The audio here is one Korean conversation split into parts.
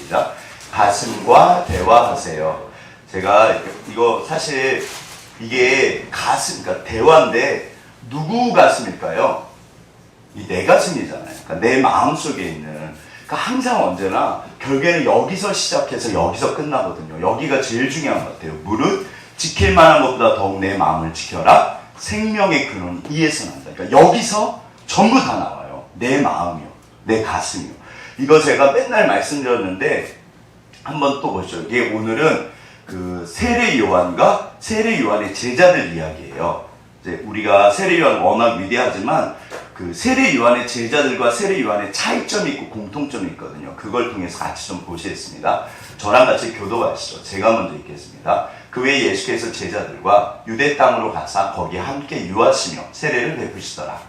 시작. 가슴과 대화하세요. 제가 이거 사실 이게 가슴, 그러니까 대화인데 누구 가슴일까요? 이 내 가슴이잖아요. 그러니까 내 마음 속에 있는. 그러니까 항상 언제나 결국에는 여기서 시작해서 여기서 끝나거든요. 여기가 제일 중요한 것 같아요. 무릇 지킬 만한 것보다 더욱 내 마음을 지켜라. 생명의 근원 이에서 난다. 그러니까 여기서 전부 다 나와요. 내 마음이요, 내 가슴이요. 이거 제가 맨날 말씀드렸는데 한번 또 보시죠. 이게 오늘은 그 세례 요한과 세례 요한의 제자들 이야기예요. 이제 우리가 세례 요한 워낙 위대하지만 그 세례 요한의 제자들과 세례 요한의 차이점이 있고 공통점이 있거든요. 그걸 통해서 같이 좀 보시겠습니다. 저랑 같이 교도하시죠. 제가 먼저 읽겠습니다. 그 외에 예수께서 제자들과 유대 땅으로 가사 거기 함께 유하시며 세례를 베푸시더라.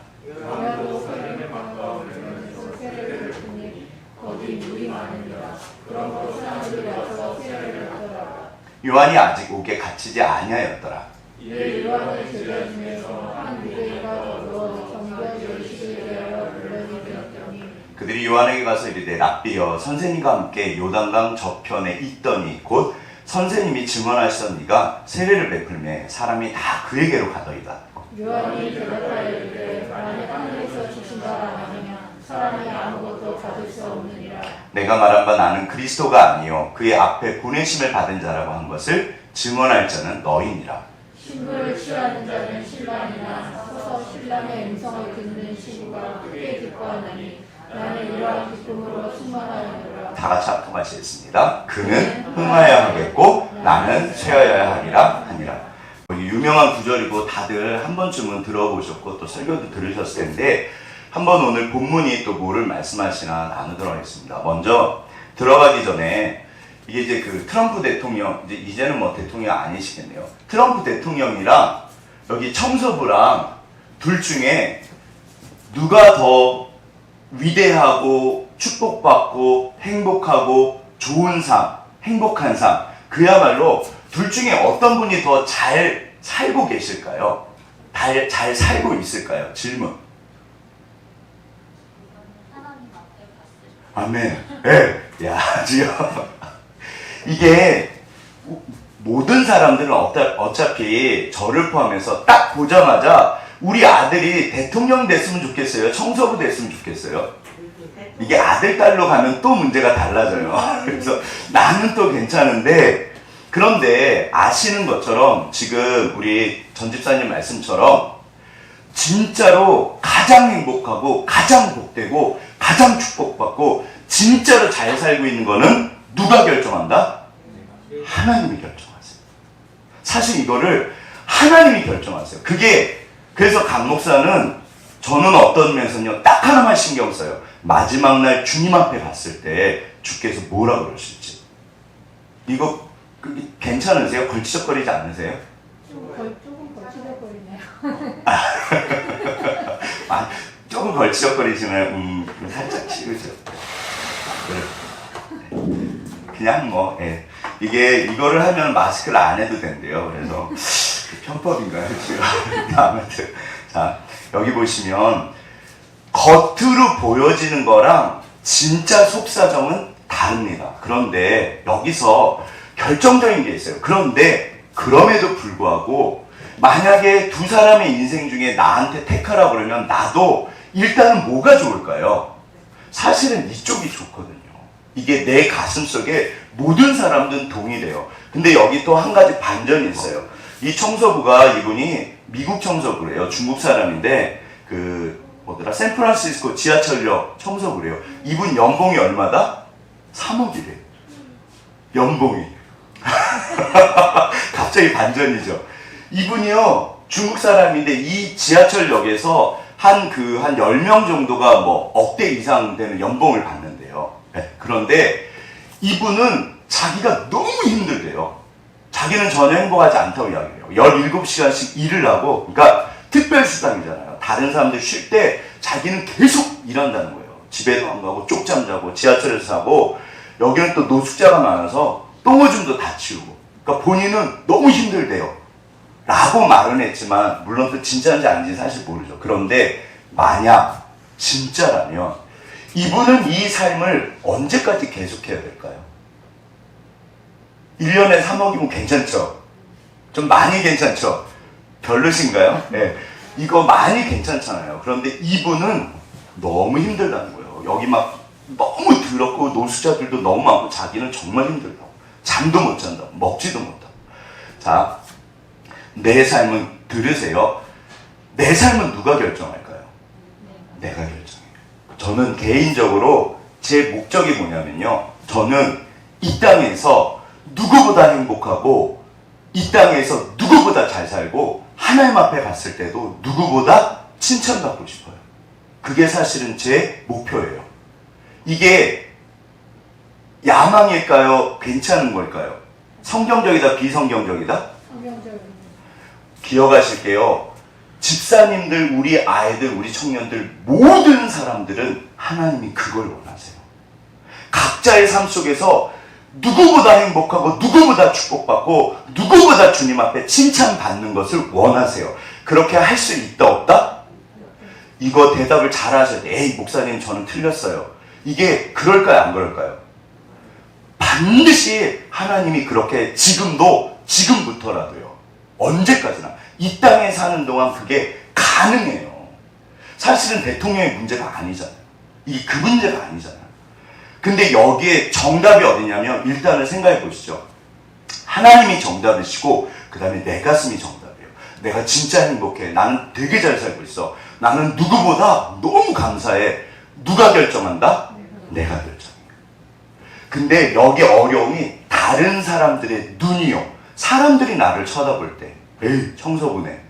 요한이 아직 옥에 갇히지 아니하였더라. 이에 요한의 제자 중에서 한 유대인과 더불어 정결 요식을 대하여 불러니 되었더니 그들이 요한에게 가서 이르되 랍비여 선생님과 함께 요단강 저편에 있더니 곧 선생님이 증언하시던 이가 세례를 베풀매 사람이 다 그에게로 가더이다. 요한이 대답하여 이르되 만일 하늘에서 주신 바가 아니냐 사람이 아무것도 받을 수 없느니라. 내가 말한 바 나는 그리스도가 아니요 그의 앞에 보내심을 받은 자라고 한 것을 증언할 자는 너희니라. 신부를 취하는 자는 신랑이나 서서 신랑의 음성을 듣는 신부가 크게 기뻐하나니 나는 이러한 기쁨으로 충만하였노라. 다 같이 합독하시겠습니다. 그는 흥하여야 하겠고 나는 쇠하여야 하리라 하니라. 유명한 구절이고 다들 한 번쯤은 들어보셨고 또 설교도 들으셨을 텐데 한번 오늘 본문이 또 뭐를 말씀하시나 나누도록 하겠습니다. 먼저 들어가기 전에 이게 이제 그 트럼프 대통령, 이제는 뭐 대통령 아니시겠네요. 트럼프 대통령이랑 여기 청소부랑 둘 중에 누가 더 위대하고 축복받고 행복하고 좋은 삶, 행복한 삶, 그야말로 둘 중에 어떤 분이 더 잘 살고 계실까요? 잘 살고 있을까요? 질문. 아멘. 예. 야, 지요. 이게 모든 사람들은 어차피 저를 포함해서 딱 보자마자 우리 아들이 대통령 됐으면 좋겠어요? 청소부 됐으면 좋겠어요? 이게 아들, 딸로 가면 또 문제가 달라져요. 그래서 나는 또 괜찮은데 그런데 아시는 것처럼 지금 우리 전 집사님 말씀처럼 진짜로 가장 행복하고 가장 복되고 가장 축복받고 진짜로 잘 살고 있는 거는 누가 결정한다? 하나님이 결정하세요. 사실 이거를 하나님이 결정하세요. 그래서 강 목사는 저는 어떤 면에서는요, 딱 하나만 신경 써요. 마지막 날 주님 앞에 갔을 때 주께서 뭐라 그러실지. 이거 괜찮으세요? 걸치적거리지 않으세요? 조금 걸치적거리네요. 조금 걸치적거리시면 살짝 치우죠. 그냥 뭐 이거를 하면 마스크를 안 해도 된대요. 그래서 편법인가요 지금? 아무튼 자 여기 보시면 겉으로 보여지는 거랑 진짜 속사정은 다릅니다. 그런데 여기서 결정적인 게 있어요. 그런데 그럼에도 불구하고 만약에 두 사람의 인생 중에 나한테 택하라고 그러면 나도 일단은 뭐가 좋을까요? 사실은 이쪽이 좋거든요. 이게 내 가슴 속에 모든 사람들은 동일해요. 근데 여기 또 한 가지 반전이 있어요. 이 청소부가 이분이 미국 청소부래요. 중국 사람인데 샌프란시스코 지하철역 청소부래요. 이분 연봉이 얼마다? 3억이래. 연봉이. 갑자기 반전이죠. 이분이요 중국 사람인데 이 지하철역에서 한 10명 정도가 뭐 억대 이상 되는 연봉을 받는데요. 네. 그런데 이분은 자기가 너무 힘들대요. 자기는 전혀 행복하지 않다고 이야기해요. 17시간씩 일을 하고, 그러니까 특별수당이잖아요. 다른 사람들 쉴 때 자기는 계속 일한다는 거예요. 집에도 안 가고 쪽잠 자고 지하철에서 자고, 여기는 또 노숙자가 많아서 똥오줌도 다 치우고, 그러니까 본인은 너무 힘들대요. 라고 말은 했지만 물론 또 진짜인지 아닌지 사실 모르죠. 그런데 만약 진짜라면 이분은 이 삶을 언제까지 계속해야 될까요? 1년에 3억이면 괜찮죠? 좀 많이 괜찮죠? 별로신가요? 네. 이거 많이 괜찮잖아요. 그런데 이분은 너무 힘들다는 거예요. 여기 막 너무 더럽고 노숙자들도 너무 많고 자기는 정말 힘들다고. 잠도 못 잔다고. 먹지도 못하고. 자, 내 삶은 들으세요. 내 삶은 누가 결정할까요? 내가 결정해요. 저는 개인적으로 제 목적이 뭐냐면요. 저는 이 땅에서 누구보다 행복하고 이 땅에서 누구보다 잘 살고 하나님 앞에 갔을 때도 누구보다 칭찬받고 싶어요. 그게 사실은 제 목표예요. 이게 야망일까요? 괜찮은 걸까요? 성경적이다, 비성경적이다? 성경적입니다. 기억하실게요. 집사님들, 우리 아이들, 우리 청년들, 모든 사람들은 하나님이 그걸 원하세요. 각자의 삶 속에서 누구보다 행복하고 누구보다 축복받고 누구보다 주님 앞에 칭찬받는 것을 원하세요. 그렇게 할 수 있다 없다? 이거 대답을 잘 하셔야 돼요. 에이 목사님 저는 틀렸어요. 이게 그럴까요 안 그럴까요? 반드시 하나님이 그렇게 지금부터라도요. 언제까지나 이 땅에 사는 동안 그게 가능해요. 사실은 대통령의 문제가 아니잖아요. 이게 그 문제가 아니잖아요. 근데 여기에 정답이 어디냐면 일단은 생각해 보시죠. 하나님이 정답이시고 그 다음에 내 가슴이 정답이에요. 내가 진짜 행복해. 나는 되게 잘 살고 있어. 나는 누구보다 너무 감사해. 누가 결정한다? 내가 결정해요. 근데 여기 어려움이 다른 사람들의 눈이요. 사람들이 나를 쳐다볼 때 에이 청소부네.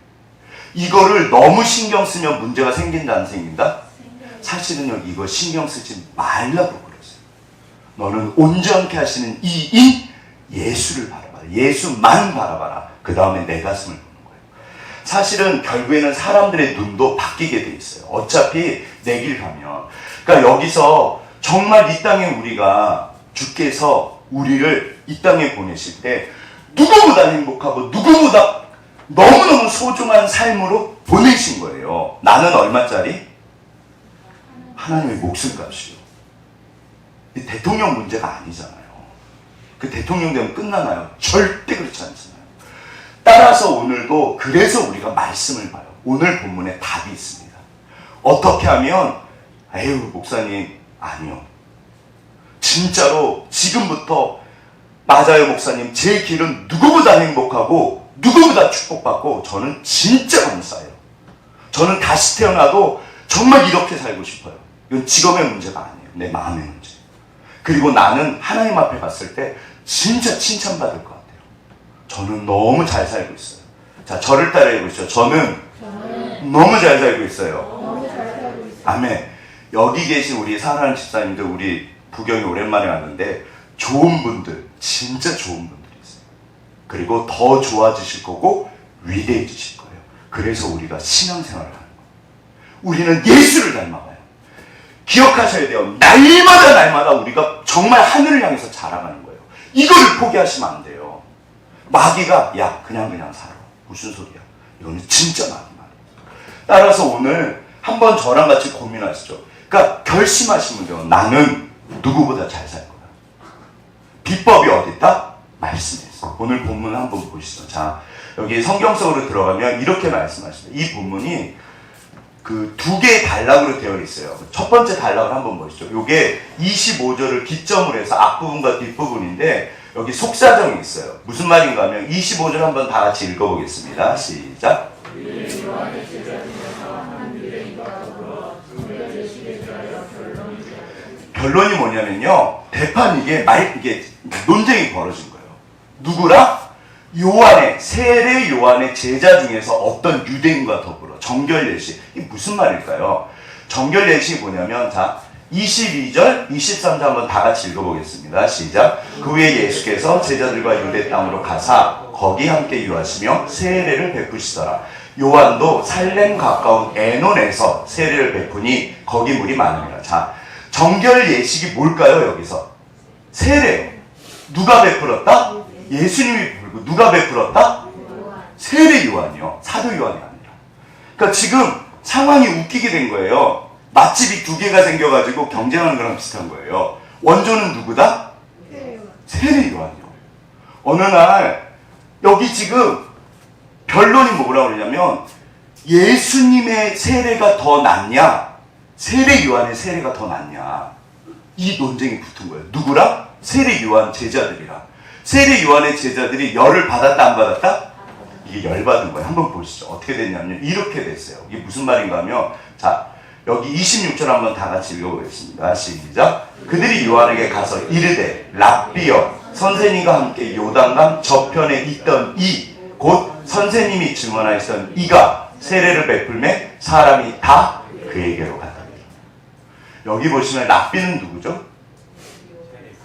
이거를 너무 신경 쓰면 문제가 생긴다 안 생긴다? 사실은요 이거 신경 쓰지 말라고 그랬어요. 너는 온전케 하시는 이인 예수를 바라봐라. 예수만 바라봐라. 그 다음에 내 가슴을 보는 거예요. 사실은 결국에는 사람들의 눈도 바뀌게 돼 있어요. 어차피 내 길 가면. 그러니까 여기서 정말 이 땅에 우리가 주께서 우리를 이 땅에 보내실 때 누구보다 행복하고 누구보다 너무너무 소중한 삶으로 보내신 거예요. 나는 얼마짜리? 하나님의 목숨값이요. 대통령 문제가 아니잖아요. 그 대통령 되면 끝나나요? 절대 그렇지 않잖아요. 따라서 오늘도 그래서 우리가 말씀을 봐요. 오늘 본문에 답이 있습니다. 어떻게 하면 에휴 목사님 아니요. 진짜로 지금부터 맞아요 목사님. 제 길은 누구보다 행복하고 누구보다 축복받고 저는 진짜 감사해요. 저는 다시 태어나도 정말 이렇게 살고 싶어요. 이건 직업의 문제가 아니에요. 내 마음의 문제. 그리고 나는 하나님 앞에 갔을 때 진짜 칭찬받을 것 같아요. 저는 너무 잘 살고 있어요. 자, 저를 따라해 보시죠. 저는 너무 잘 살고 있어요. 너무 잘 살고 있어요. 아멘. 여기 계신 우리 사랑하는 집사님들, 우리 부경이 오랜만에 왔는데 좋은 분들, 진짜 좋은 분들이 있어요. 그리고 더 좋아지실 거고 위대해지실 거예요. 그래서 우리가 신앙생활을 하는 거예요. 우리는 예수를 닮아가요. 기억하셔야 돼요. 날마다 우리가 정말 하늘을 향해서 자라가는 거예요. 이거를 포기하시면 안 돼요. 마귀가 야 그냥 살아. 무슨 소리야. 이거는 진짜 마귀 말이에요. 따라서 오늘 한번 저랑 같이 고민하시죠. 그러니까 결심하시면 돼요. 나는 누구보다 잘 살 거야. 비법이 어디 있다? 말씀에 있어. 오늘 본문 한번 보시죠. 자, 여기 성경 속으로 들어가면 이렇게 말씀하십니다. 이 본문이 그 두 개의 단락으로 되어 있어요. 첫 번째 단락을 한번 보시죠. 이게 25절을 기점으로 해서 앞부분과 뒷부분인데 여기 속사정이 있어요. 무슨 말인가 하면 25절 한번 다 같이 읽어보겠습니다. 시작. 결론이 뭐냐면요. 대판 이게 논쟁이 벌어진 거예요. 누구랑? 요한의, 세례 요한의 제자 중에서 어떤 유대인과 더불어 정결예식. 이게 무슨 말일까요? 정결예식이 뭐냐면, 자, 22절, 23절 한번 다 같이 읽어보겠습니다. 시작. 그 후에 예수께서 제자들과 유대 땅으로 가사 거기 함께 유하시며 세례를 베푸시더라. 요한도 살렘 가까운 에논에서 세례를 베푸니 거기 물이 많으니라. 자, 정결예식이 뭘까요? 여기서 세례. 누가 베풀었다? 예수님이 베풀고 누가 베풀었다? 세례 요한이요. 사도 요한이 아니라. 그러니까 지금 상황이 웃기게 된 거예요. 맛집이 두 개가 생겨가지고 경쟁하는 거랑 비슷한 거예요. 원조는 누구다? 세례 요한이요. 어느 날 여기 지금 변론이 뭐라고 그러냐면 예수님의 세례가 더 낫냐, 세례 요한의 세례가 더 낫냐, 이 논쟁이 붙은 거예요. 누구랑? 세례 요한 제자들이랑. 세례 요한의 제자들이 열을 받았다 안 받았다? 이게 열 받은 거예요. 한번 보시죠. 어떻게 됐냐면 이렇게 됐어요. 이게 무슨 말인가 하면, 자 여기 26절 한번 다 같이 읽어보겠습니다. 시작. 그들이 요한에게 가서 이르되 랍비여, 선생님과 함께 요단강 저편에 있던 이, 곧 선생님이 증언하였던 이가 세례를 베풀매 사람이 다 그에게로 갔다. 여기 보시면 랍비는 누구죠?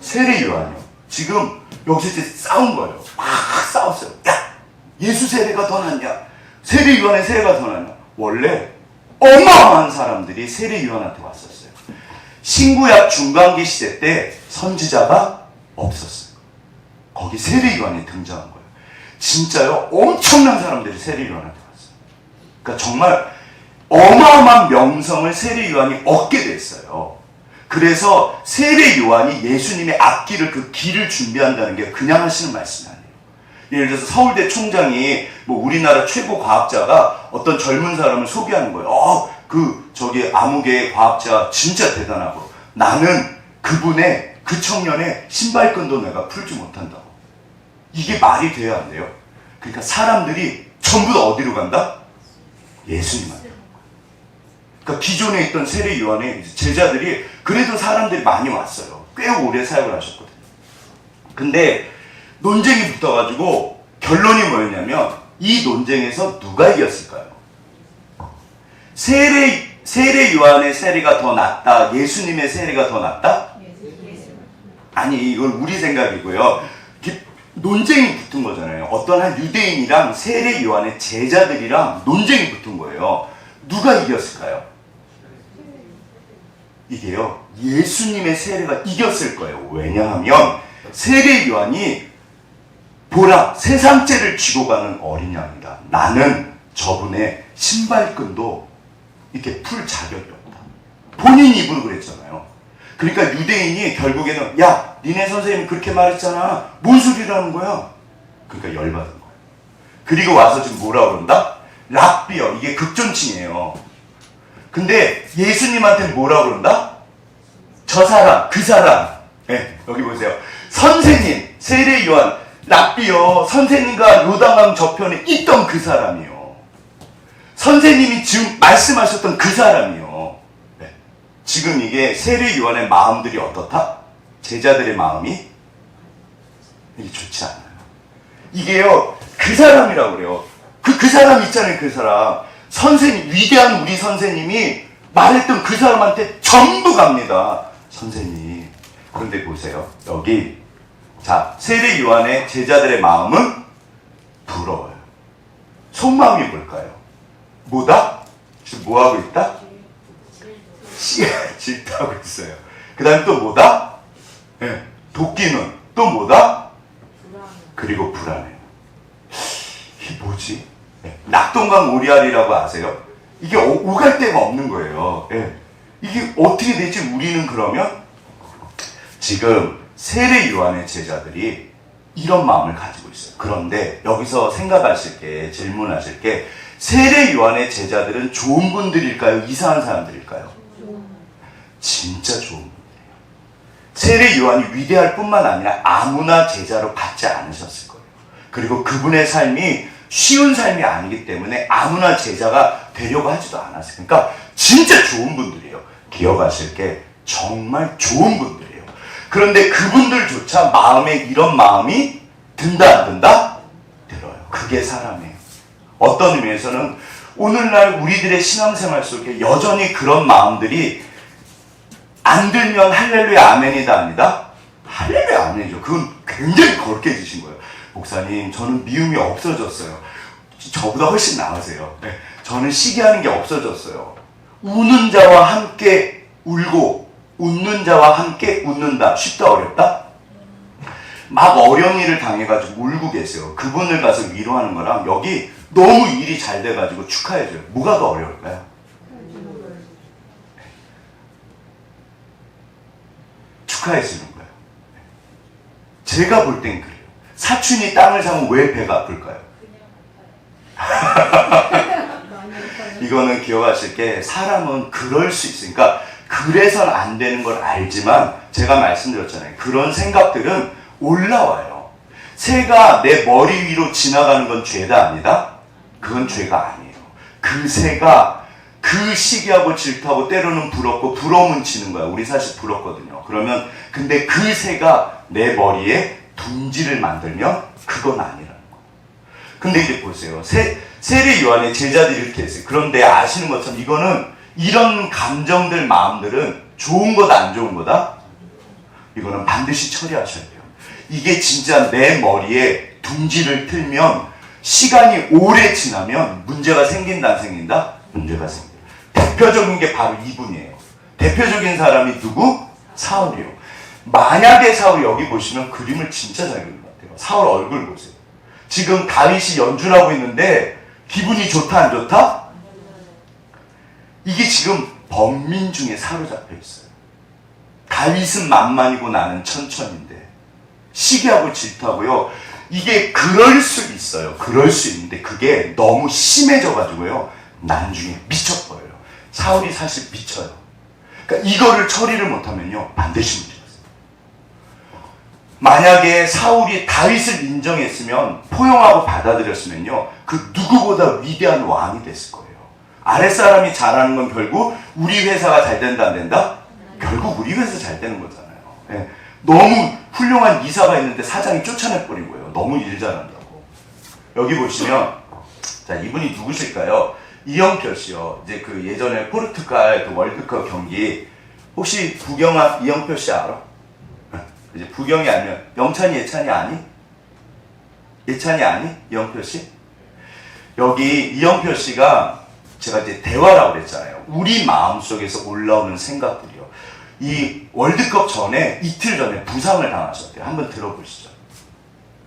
세례 요한이요. 지금 여기서 이제 싸운 거예요. 막 싸웠어요. 야, 예수 세례가 더 낫냐, 세례 요한의 세례가 더 낫냐. 원래 어마어마한 사람들이 세례 요한한테 왔었어요. 신구약 중간기 시대 때 선지자가 없었어요. 거기 세례 요한이 등장한 거예요. 진짜요, 엄청난 사람들이 세례 요한한테 왔어요. 그러니까 정말 어마어마한 명성을 세례 요한이 얻게 됐어요. 그래서 세례 요한이 예수님의 앞길을, 그 길을 준비한다는 게 그냥 하시는 말씀이 아니에요. 예를 들어서 서울대 총장이 뭐 우리나라 최고 과학자가 어떤 젊은 사람을 소개하는 거예요. 저기 아무개 과학자 진짜 대단하고 나는 그분의, 그 청년의 신발끈도 내가 풀지 못한다고. 이게 말이 돼야 안 돼요? 그러니까 사람들이 전부 다 어디로 간다? 예수님한테. 그러니까 기존에 있던 세례 요한의 제자들이 그래도 사람들이 많이 왔어요. 꽤 오래 사역을 하셨거든요. 근데 논쟁이 붙어가지고 결론이 뭐였냐면, 이 논쟁에서 누가 이겼을까요? 세례 요한의 세례가 더 낫다, 예수님의 세례가 더 낫다? 아니, 이건 우리 생각이고요. 논쟁이 붙은 거잖아요. 어떤 한 유대인이랑 세례 요한의 제자들이랑 논쟁이 붙은 거예요. 누가 이겼을까요? 이게요, 예수님의 세례가 이겼을 거예요. 왜냐하면 세례 요한이 보라, 세상죄를 쥐고 가는 어린 양이다. 나는 저분의 신발끈도 이렇게 풀 자격이 없다. 본인 입으로 그랬잖아요. 그러니까 유대인이 결국에는, 야, 니네 선생님이 그렇게 말했잖아, 뭔 소리라는 거야? 그러니까 열받은 거예요. 그리고 와서 지금 뭐라 그런다? 랍비여, 이게 극존칭이에요. 근데 예수님한테 뭐라 그런다? 저 사람, 그 사람. 네, 여기 보세요. 선생님, 세례 요한, 랍비여, 선생님과 요단강 저편에 있던 그 사람이요. 선생님이 지금 말씀하셨던 그 사람이요. 네. 지금 이게 세례 요한의 마음들이 어떻다? 제자들의 마음이 이게 좋지 않아요. 이게요, 그 사람이라고 그래요. 그 사람 있잖아요, 그 사람. 선생님, 위대한 우리 선생님이 말했던 그 사람한테 전부 갑니다. 선생님. 그런데 보세요. 여기, 자, 세례 요한의 제자들의 마음은 부러워요. 속마음이 뭘까요? 뭐다? 지금 뭐하고 있다? 질투하고 있어요. 그 다음에 또 뭐다? 네. 도끼는 또 뭐다? 그리고 불안해요. 이게 뭐지? 네. 낙동강 오리알이라고 아세요? 이게 오갈 데가 없는 거예요. 네. 이게 어떻게 되지? 우리는 그러면 지금 세례 요한의 제자들이 이런 마음을 가지고 있어요. 그런데 여기서 생각하실 게, 질문하실 게, 세례 요한의 제자들은 좋은 분들일까요? 이상한 사람들일까요? 진짜 좋은 분들이에요. 세례 요한이 위대할 뿐만 아니라 아무나 제자로 받지 않으셨을 거예요. 그리고 그분의 삶이 쉬운 삶이 아니기 때문에 아무나 제자가 되려고 하지도 않았어요. 그러니까 진짜 좋은 분들이에요. 기억하실 게 정말 좋은 분들이에요. 그런데 그분들조차 마음에 이런 마음이 든다 안 든다? 들어요. 그게 사람이에요. 어떤 의미에서는 오늘날 우리들의 신앙생활 속에 여전히 그런 마음들이 안 들면 할렐루야 아멘이다 아니다? 할렐루야 아멘이죠. 그건 굉장히 거룩해 지신 거예요. 목사님, 저는 미움이 없어졌어요. 저보다 훨씬 나으세요. 네. 저는 시기하는 게 없어졌어요. 우는 자와 함께 울고 웃는 자와 함께 웃는다. 쉽다 어렵다? 막 어려운 일을 당해가지고 울고 계세요. 그분을 가서 위로하는 거랑 여기 너무 일이 잘 돼가지고 축하해줘요. 뭐가 더 어려울까요? 축하해 주는 거예요. 제가 볼 땐 그래요. 사촌이 땅을 사면 왜 배가 아플까요? 이거는 기억하실 게 사람은 그럴 수 있으니까 그래서는 안 되는 걸 알지만 제가 말씀드렸잖아요. 그런 생각들은 올라와요. 새가 내 머리 위로 지나가는 건 죄다 아니다? 그건 죄가 아니에요. 그 새가 그 시기하고 질투하고 때로는 부럽고 부러움은 지는 거야. 우리 사실 부럽거든요. 그러면 근데 그 새가 내 머리에 둥지를 만들면 그건 아니라는 거예요. 근데 이제 보세요. 세례 요한의 제자들이 이렇게 했어요. 그런데 아시는 것처럼 이거는 이런 감정들, 마음들은 좋은 거다, 안 좋은 거다? 이거는 반드시 처리하셔야 돼요. 이게 진짜 내 머리에 둥지를 틀면 시간이 오래 지나면 문제가 생긴다, 안 생긴다? 문제가 생겨요. 대표적인 게 바로 이분이에요. 대표적인 사람이 누구? 사울이에요. 만약에 사울 여기 보시면 그림을 진짜 잘 그린 것 같아요. 사울 얼굴 보세요. 지금 다윗이 연주를 하고 있는데 기분이 좋다, 안 좋다? 이게 지금 범민 중에 사로잡혀 있어요. 다윗은 만만이고 나는 천천인데 시기하고 질투하고요. 이게 그럴 수 있어요. 그럴 수 있는데 그게 너무 심해져가지고요. 나중에 미쳐버려요. 사울이 사실 미쳐요. 그러니까 이거를 처리를 못하면요. 반드시 문제가 있어요. 만약에 사울이 다윗을 인정했으면 포용하고 받아들였으면요. 그 누구보다 위대한 왕이 됐을 거예요. 아랫사람이 잘하는 건 결국 우리 회사가 잘 된다 안 된다? 결국 우리 회사 잘 되는 거잖아요. 네. 너무 훌륭한 이사가 있는데 사장이 쫓아내버린 거예요. 너무 일 잘한다고. 여기 보시면 자 이분이 누구실까요? 이영표 씨요. 이제 그 예전에 포르투갈 그 월드컵 경기 혹시 부경아 이영표 씨 알아? 이제 부경이 아니면 영찬이 예찬이 아니? 예찬이 아니? 이영표 씨? 여기 이영표 씨가 제가 이제 대화라고 그랬잖아요. 우리 마음속에서 올라오는 생각들이요. 이 월드컵 전에 이틀 전에 부상을 당하셨대요. 한번 들어보시죠.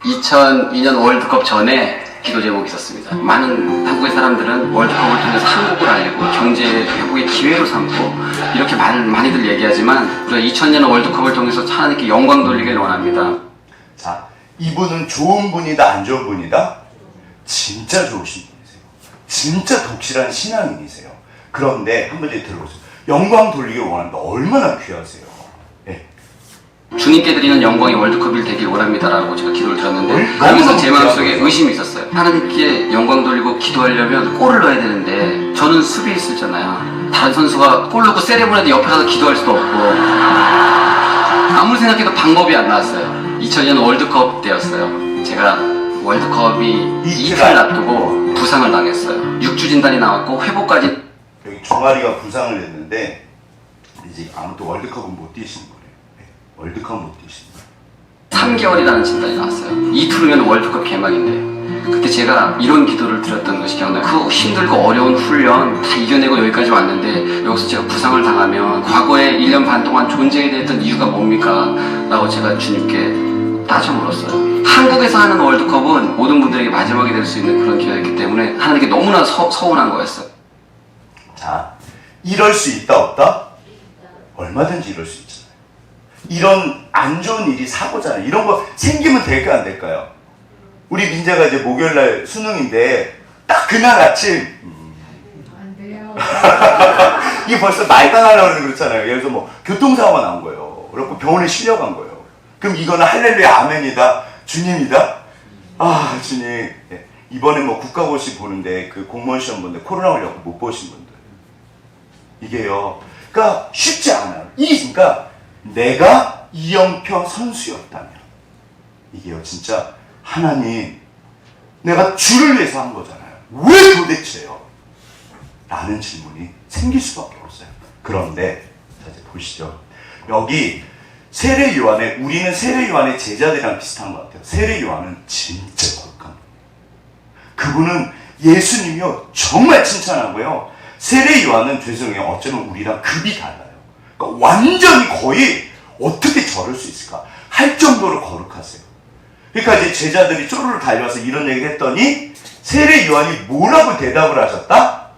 2002년 월드컵 전에 기도 제목이 있었습니다. 많은 한국의 사람들은 월드컵을 통해서 한국을 알리고 경제 회복의 기회로 삼고 이렇게 많이들 얘기하지만 우리가 2000년 월드컵을 통해서 하나님께 영광 돌리길 원합니다. 자, 이분은 좋은 분이다, 안 좋은 분이다? 진짜 좋으신 분이세요. 진짜 독실한 신앙인이세요. 그런데 한번 이제 들어보세요. 영광 돌리길 원한다. 얼마나 귀하세요. 네. 주님께 드리는 영광이 월드컵이 되길 원합니다라고 제가 기도를 드렸는데 거기서 제 마음속에 의심이 있었어요. 하나님께 영광 돌리고 기도하려면 골을 넣어야 되는데 저는 수비에 있었잖아요. 다른 선수가 골 넣고 세레모니한테 옆에서 기도할 수도 없고 아무리 생각해도 방법이 안 나왔어요. 2002년 월드컵 때였어요. 제가 월드컵이 이틀 놔두고 부상을 당했어요. 6주 진단이 나왔고 회복까지 여기 종아리가 부상을 냈는데 이제 아무튼 월드컵은 못 뛰시는 거예요. 네. 월드컵 못 뛰시는 거예요. 3개월이라는 진단이 나왔어요. 이틀 후면 월드컵 개막인데 그때 제가 이런 기도를 드렸던 것이 기억나요. 그 힘들고 어려운 훈련 다 이겨내고 여기까지 왔는데 여기서 제가 부상을 당하면 과거에 1년 반 동안 존재해야 됐던 이유가 뭡니까? 라고 제가 주님께 따져 물었어요. 한국에서 하는 월드컵은 모든 분들에게 마지막이 될 수 있는 그런 기회였기 때문에 하나님께 너무나 서운한 거였어요. 자, 이럴 수 있다 없다? 얼마든지 이럴 수 있잖아요. 이런 안 좋은 일이 사고잖아요. 이런 거 생기면 될까 안 될까요? 우리 민재가 이제 목요일날 수능인데 딱 그날 아침 안 돼요. 이게 벌써 말단하려고 그러는 그렇잖아요. 예를 들어서 뭐 교통사고가 난 거예요. 그래갖고 병원에 실려간 거예요. 그럼 이거는 할렐루야 아멘이다 주님이다? 아 주님. 예. 이번에 뭐 국가고시 보는데 그 공무원 시험 보는데 코로나 걸려서 못 보신 분들 이게요. 그러니까 쉽지 않아요. 그러니까 내가 이영표 선수였다면 이게요 진짜 하나님 내가 주를 위해서 한 거잖아요. 왜 도대체요? 라는 질문이 생길 수밖에 없어요. 그런데 자 이제 보시죠. 여기 세례 요한의 우리는 세례 요한의 제자들이랑 비슷한 것 같아요. 세례 요한은 진짜 거룩한 그분은 예수님이요 정말 칭찬하고요. 세례 요한은 죄송해요. 어쩌면 우리랑 급이 달라요. 그러니까 완전히 거의 어떻게 저럴 수 있을까 할 정도로 거룩하세요. 그러니까 이제 제자들이 쪼르르 달려와서 이런 얘기를 했더니 세례 요한이 뭐라고 대답을 하셨다?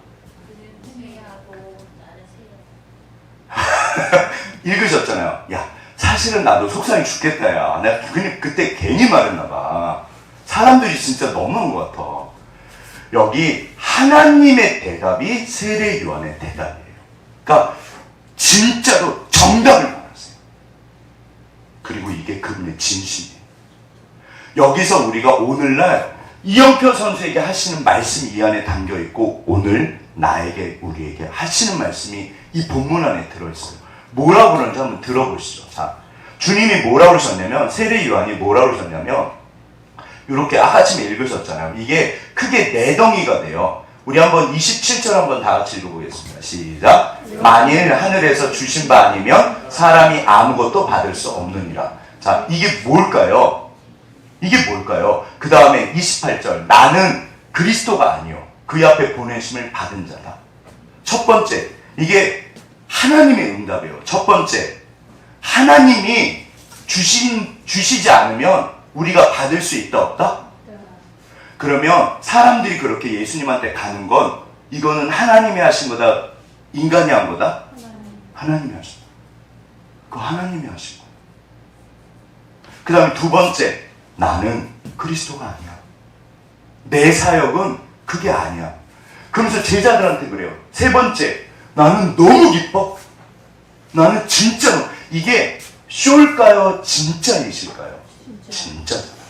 읽으셨잖아요. 야, 사실 사실은 나도 속상해 죽겠다, 야. 내가 그때 괜히 말했나 봐. 사람들이 진짜 너무한 것 같아. 여기 하나님의 대답이 세례 요한의 대답이에요. 그러니까 진짜로 정답을 말했어요. 그리고 이게 그분의 진심이에요. 여기서 우리가 오늘날 이영표 선수에게 하시는 말씀이 이 안에 담겨 있고, 오늘 나에게, 우리에게 하시는 말씀이 이 본문 안에 들어있어요. 뭐라고 그러는지 한번 들어보시죠. 자, 주님이 뭐라고 그러셨냐면, 세례 요한이 뭐라고 그러셨냐면, 이렇게 아침에 읽으셨잖아요. 이게 크게 네 덩이가 돼요. 우리 한번 27절 한번 다 같이 읽어보겠습니다. 시작. 만일 하늘에서 주신 바 아니면 사람이 아무것도 받을 수 없느니라. 자, 이게 뭘까요? 이게 뭘까요? 그 다음에 28절. 나는 그리스도가 아니요 그의 앞에 보내심을 받은 자다. 첫 번째, 이게 하나님의 응답이에요. 첫 번째, 하나님이 주시지 않으면 우리가 받을 수 있다 없다? 그러면 사람들이 그렇게 예수님한테 가는 건, 이거는 하나님이 하신 거다, 인간이 한 거다? 하나님이 하신 거다. 그거 하나님이 하신 거다. 그 다음에 두 번째, 나는 그리스도가 아니야. 내 사역은 그게 아니야. 그러면서 제자들한테 그래요. 세 번째, 나는 너무 기뻐. 나는 진짜로, 이게 쇼일까요? 진짜이실까요? 진짜잖아요.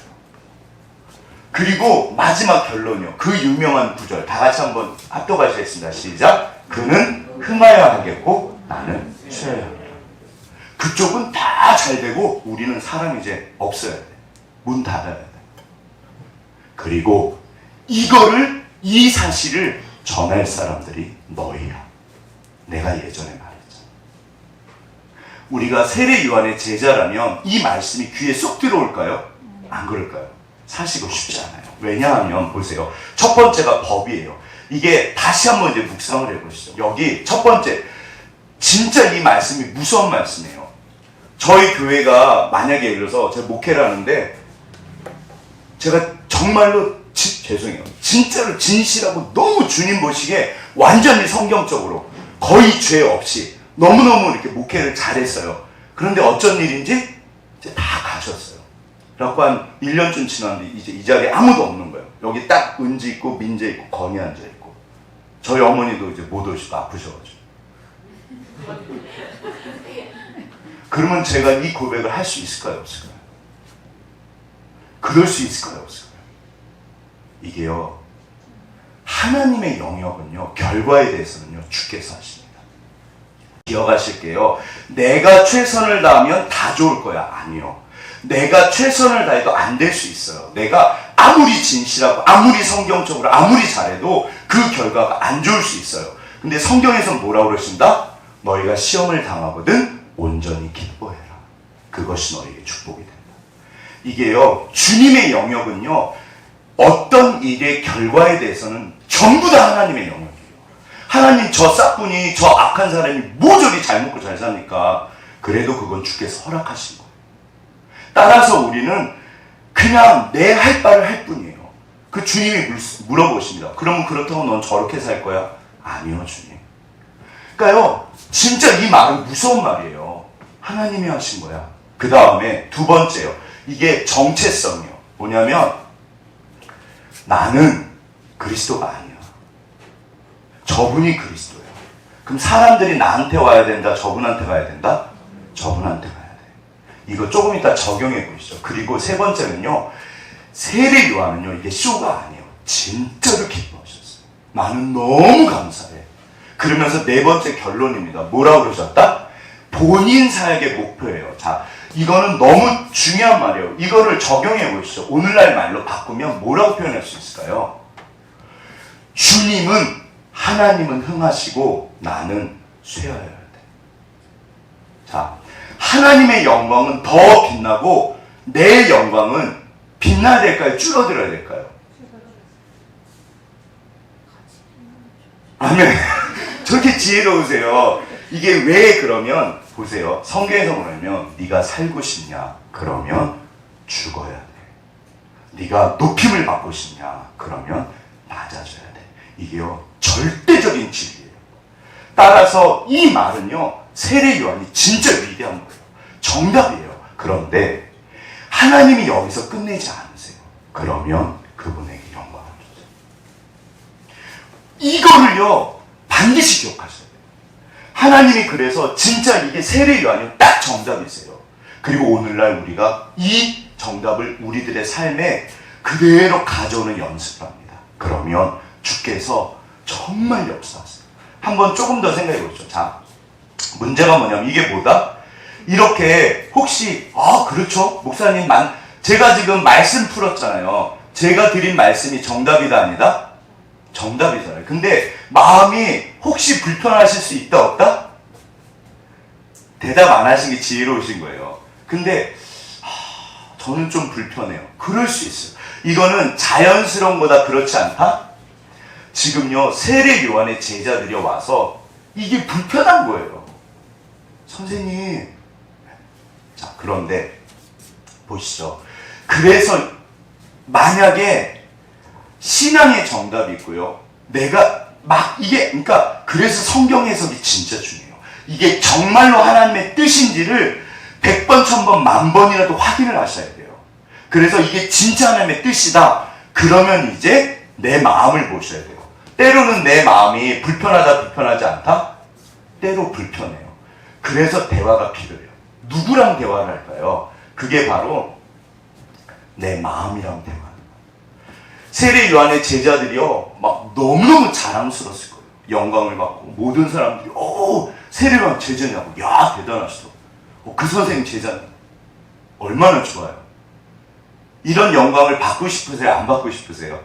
그리고 마지막 결론이요. 그 유명한 구절 다 같이 한번 합독하시겠습니다. 시작. 그는 흥하여야 하겠고 나는 쉬어야 합니다. 그쪽은 다 잘 되고 우리는 사람이 이제 없어야 돼. 문 닫아야 돼. 그리고 이 사실을 전할 사람들이 너희야. 내가 예전에 말했잖아. 우리가 세례 요한의 제자라면 이 말씀이 귀에 쏙 들어올까요? 안 그럴까요? 사실 이거 쉽지 않아요. 왜냐하면 보세요. 첫 번째가 법이에요. 이게 다시 한번 이제 묵상을 해보시죠. 여기 첫 번째, 진짜 이 말씀이 무서운 말씀이에요. 저희 교회가 만약에 예를 들어서 제가 목회를 하는데, 제가 정말로 죄송해요. 진짜로 진실하고 너무 주님 보시기에 완전히 성경적으로 거의 죄 없이 너무너무 이렇게 목회를 잘했어요. 그런데 어쩐 일인지 이제 다 가셨어요. 그래갖고 한 1년쯤 지났는데 이제 이 자리에 아무도 없는 거예요. 여기 딱 은지 있고 민재 있고 건이 앉아있고, 저희 어머니도 이제 못 오시고 아프셔가지고. 그러면 제가 이 고백을 할 수 있을까요? 없을까요? 그럴 수 있을까요? 없을까요? 이게요, 하나님의 영역은요, 결과에 대해서는요, 주께서 하십니다. 기억하실게요. 내가 최선을 다하면 다 좋을 거야. 아니요. 내가 최선을 다해도 안 될 수 있어요. 내가 아무리 진실하고 아무리 성경적으로 아무리 잘해도 그 결과가 안 좋을 수 있어요. 근데 성경에서는 뭐라고 그러신다? 너희가 시험을 당하거든 온전히 기뻐해라. 그것이 너에게 축복이 된다. 이게요, 주님의 영역은요, 어떤 일의 결과에 대해서는 전부 다 하나님의 영역이에요. 하나님, 저 싹분이, 저 악한 사람이 모조리 잘 먹고 잘 사니까 그래도 그건 주께서 허락하신 거예요. 따라서 우리는 그냥 내 할 바를 할 뿐이에요. 그 주님이 물어보십니다. 그러면 그렇다고 넌 저렇게 살 거야? 아니요, 주님. 그러니까요, 진짜 이 말은 무서운 말이에요. 하나님이 하신 거야. 그 다음에 두 번째요. 이게 정체성이요. 뭐냐면, 나는 그리스도가 아니야. 저분이 그리스도예요. 그럼 사람들이 나한테 와야 된다? 저분한테 가야 된다? 저분한테 가야 돼. 이거 조금 이따 적용해 보시죠. 그리고 세 번째는요, 세례 요한은요, 이게 쇼가 아니에요. 진짜로 기뻐하셨어요. 나는 너무 감사해. 그러면서 네 번째 결론입니다. 뭐라고 그러셨다? 본인 사역의 목표예요. 자, 이거는 너무 중요한 말이에요. 이거를 적용해 보시죠. 오늘날 말로 바꾸면 뭐라고 표현할 수 있을까요? 주님은, 하나님은 흥하시고 나는 쇠하여야 돼. 자, 하나님의 영광은 더 빛나고 내 영광은 빛나야 될까요? 줄어들어야 될까요? 아멘. 저렇게 지혜로우세요. 이게 왜 그러면, 보세요. 성경에서 보면 네가 살고 싶냐? 그러면 죽어야 돼. 네가 높임을 받고 싶냐? 그러면 낮아져야 돼. 이게요, 절대적인 진리예요. 따라서 이 말은요, 세례 요한이 진짜 위대한 거예요. 정답이에요. 그런데 하나님이 여기서 끝내지 않으세요. 그러면 그분에게 영광을 주세요. 이거를요 반드시 기억하셔야 돼요. 하나님이 그래서 진짜 이게 세례 요한이 딱 정답이세요. 그리고 오늘날 우리가 이 정답을 우리들의 삶에 그대로 가져오는 연습을 합니다. 그러면 주께서 정말 역사하세요. 한번 조금 더 생각해 보시죠. 자, 문제가 뭐냐면 이게 뭐다? 이렇게 혹시 그렇죠 목사님 제가 지금 말씀 풀었잖아요. 제가 드린 말씀이 정답이다 아니다? 정답이잖아요. 근데 마음이 혹시 불편하실 수 있다 없다? 대답 안 하신 게 지혜로우신 거예요. 근데 저는 좀 불편해요. 그럴 수 있어요. 이거는 자연스러운 거다 그렇지 않다? 지금요 세례 요한의 제자들이 와서 이게 불편한 거예요. 선생님. 자, 그런데 보시죠. 그래서 만약에 신앙의 정답이 있고요. 내가 그러니까 그래서 성경 해석이 진짜 중요해요. 이게 정말로 하나님의 뜻인지를 100번, 1000번, 10,000번이라도 확인을 하셔야 돼요. 그래서 이게 진짜 하나님의 뜻이다. 그러면 이제 내 마음을 보셔야 돼요. 때로는 내 마음이 불편하다, 불편하지 않다? 때로 불편해요. 그래서 대화가 필요해요. 누구랑 대화를 할까요? 그게 바로 내 마음이랑 대화하는 거예요. 세례 요한의 제자들이요, 막 너무너무 자랑스러웠을 거예요. 영광을 받고 모든 사람들이 세례 요한 제자냐고, 야 대단하시다. 그 선생님 제자는 얼마나 좋아요. 이런 영광을 받고 싶으세요? 안 받고 싶으세요?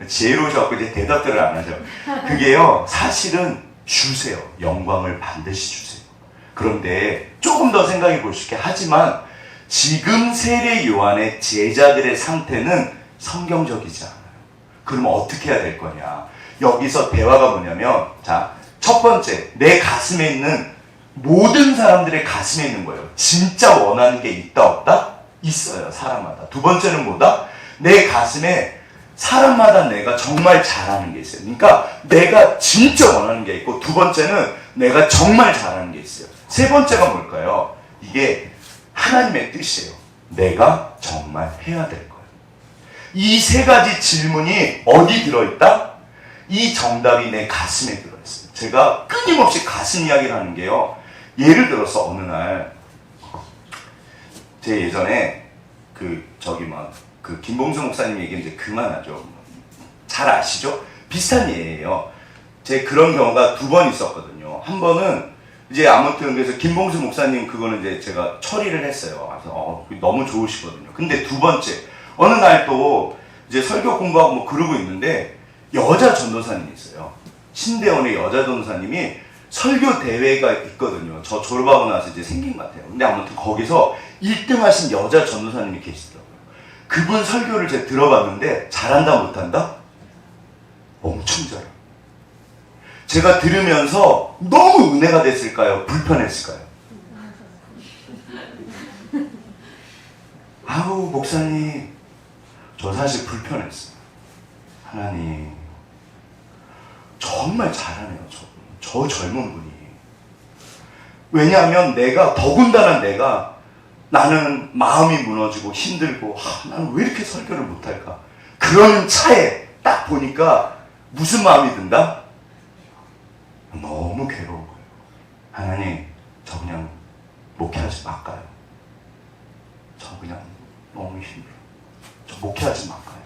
지혜로우셔서 이제 대답들을 안 하죠. 그게요 사실은 주세요. 영광을 반드시 주세요. 그런데 조금 더 생각해 보실게. 하지만 지금 세례 요한의 제자들의 상태는 성경적이지 않아요. 그러면 어떻게 해야 될 거냐? 여기서 대화가 뭐냐면, 자, 첫 번째, 내 가슴에 있는 모든 사람들의 가슴에 있는 거예요. 진짜 원하는 게 있다 없다? 있어요. 사람마다. 두 번째는 뭐다? 내 가슴에 사람마다 내가 정말 잘하는 게 있어요. 그러니까 내가 진짜 원하는 게 있고, 두 번째는 내가 정말 잘하는 게 있어요. 세 번째가 뭘까요? 이게 하나님의 뜻이에요. 내가 정말 해야 될 거예요. 이 세 가지 질문이 어디 들어있다? 이 정답이 내 가슴에 들어있어요. 제가 끊임없이 가슴 이야기를 하는 게요. 예를 들어서 어느 날 제 예전에 김봉수 목사님 얘기 이제 그만하죠. 잘 아시죠? 비슷한 예예요. 제 그런 경우가 2번 있었거든요. 한 번은 이제 아무튼 그래서 김봉수 목사님 그거는 이제 제가 처리를 했어요. 그래서 너무 좋으시거든요. 근데 2번째 어느 날 또 이제 설교 공부하고 뭐 그러고 있는데 여자 전도사님이 있어요. 신대원의 여자 전도사님이 설교 대회가 있거든요. 저 졸업하고 나서 이제 생긴 것 같아요. 근데 아무튼 거기서 1등 하신 여자 전도사님이 계시더라고요. 그분 설교를 제가 들어봤는데 잘한다 못한다? 엄청 잘해요. 제가 들으면서 너무 은혜가 됐을까요? 불편했을까요? 아우 목사님 저 사실 불편했어요. 하나님 정말 잘하네요. 저 젊은 분이. 왜냐하면 더군다나 나는 마음이 무너지고 힘들고 나는 왜 이렇게 설교를 못할까? 그런 차에 딱 보니까 무슨 마음이 든다? 너무 괴로운 거예요. 하나님 저 그냥 목회하지 말까요? 저 그냥 너무 힘들어요. 저 목회하지 말까요?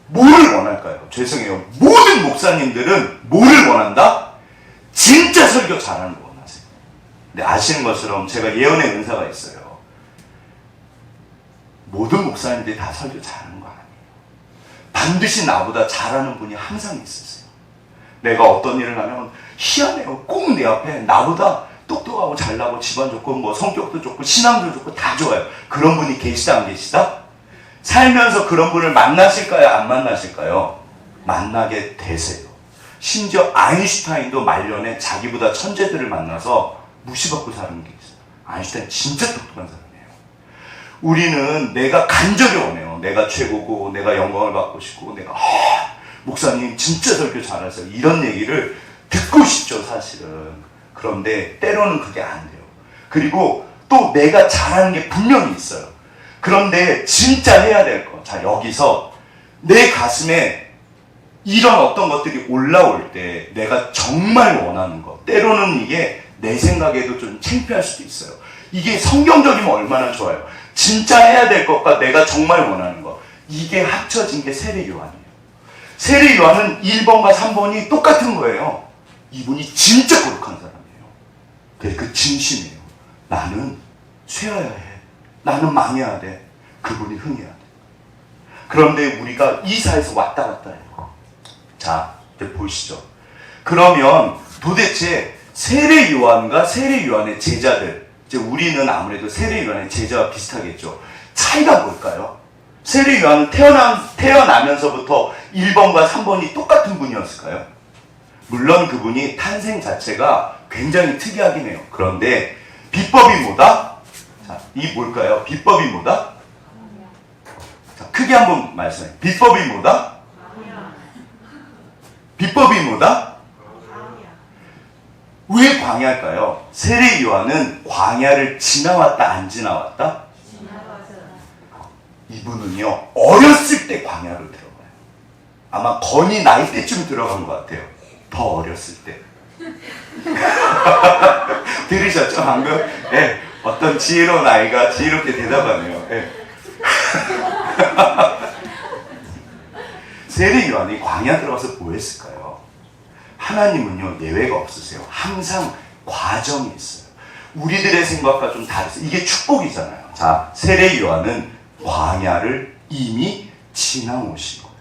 뭐를 원할까요? 죄송해요. 모든 목사님들은 뭐를 원한다? 진짜 설교 잘하는 거 원하세요. 근데 아시는 것처럼 제가 예언의 은사가 있어요. 모든 목사님들이 다 설교 잘하는 거 아니에요. 반드시 나보다 잘하는 분이 항상 있었어요. 내가 어떤 일을 하면 희한해요. 꼭 내 앞에 나보다 똑똑하고 잘나고 집안 좋고 뭐 성격도 좋고 신앙도 좋고 다 좋아요. 그런 분이 계시다 안 계시다? 살면서 그런 분을 만나실까요? 안 만나실까요? 만나게 되세요. 심지어 아인슈타인도 말년에 자기보다 천재들을 만나서 무시받고 사는 게 있어요. 아인슈타인 진짜 똑똑한 사람이에요. 우리는 내가 간절히 원해요. 내가 최고고 내가 영광을 받고 싶고 내가 목사님 진짜 설교 잘하세요. 이런 얘기를 듣고 싶죠 사실은. 그런데 때로는 그게 안 돼요. 그리고 또 내가 잘하는 게 분명히 있어요. 그런데 진짜 해야 될 거. 자, 여기서 내 가슴에 이런 어떤 것들이 올라올 때 내가 정말 원하는 것. 때로는 이게 내 생각에도 좀 창피할 수도 있어요. 이게 성경적이면 얼마나 좋아요. 진짜 해야 될 것과 내가 정말 원하는 것. 이게 합쳐진 게 세례 요한이에요. 세례 요한은 1번과 3번이 똑같은 거예요. 이분이 진짜 거룩한 사람이에요. 그 진심이에요. 나는 쇠어야 해. 나는 망해야 돼. 그분이 흥해야 돼. 그런데 우리가 이 사이에서 왔다 갔다 해요. 자, 이제 보시죠. 그러면 도대체 세례 요한과 세례 요한의 제자들, 이제 우리는 아무래도 세례 요한의 제자와 비슷하겠죠. 차이가 뭘까요? 세례 요한은 태어나면서부터 1번과 3번이 똑같은 분이었을까요? 물론 그분이 탄생 자체가 굉장히 특이하긴 해요. 그런데 비법이 뭐다? 자, 이 뭘까요? 비법이 뭐다? 자, 크게 한번 말씀해요. 비법이 뭐다? 비법이 뭐다? 왜 광야일까요? 세례 요한은 광야를 지나왔다 안 지나왔다? 이분은요 어렸을 때 광야로 들어가요. 아마 건이 나이 때쯤 들어간 것 같아요. 더 어렸을 때. 들으셨죠 방금? 네, 어떤 지혜로운 아이가 지혜롭게 대답하네요. 네. 세례 요한이 광야 들어가서 뭐 했을까요? 하나님은요 예외가 없으세요. 항상 과정이 있어요. 우리들의 생각과 좀 다르세요. 이게 축복이잖아요. 자, 세례 요한은 광야를 이미 지나오신 거예요.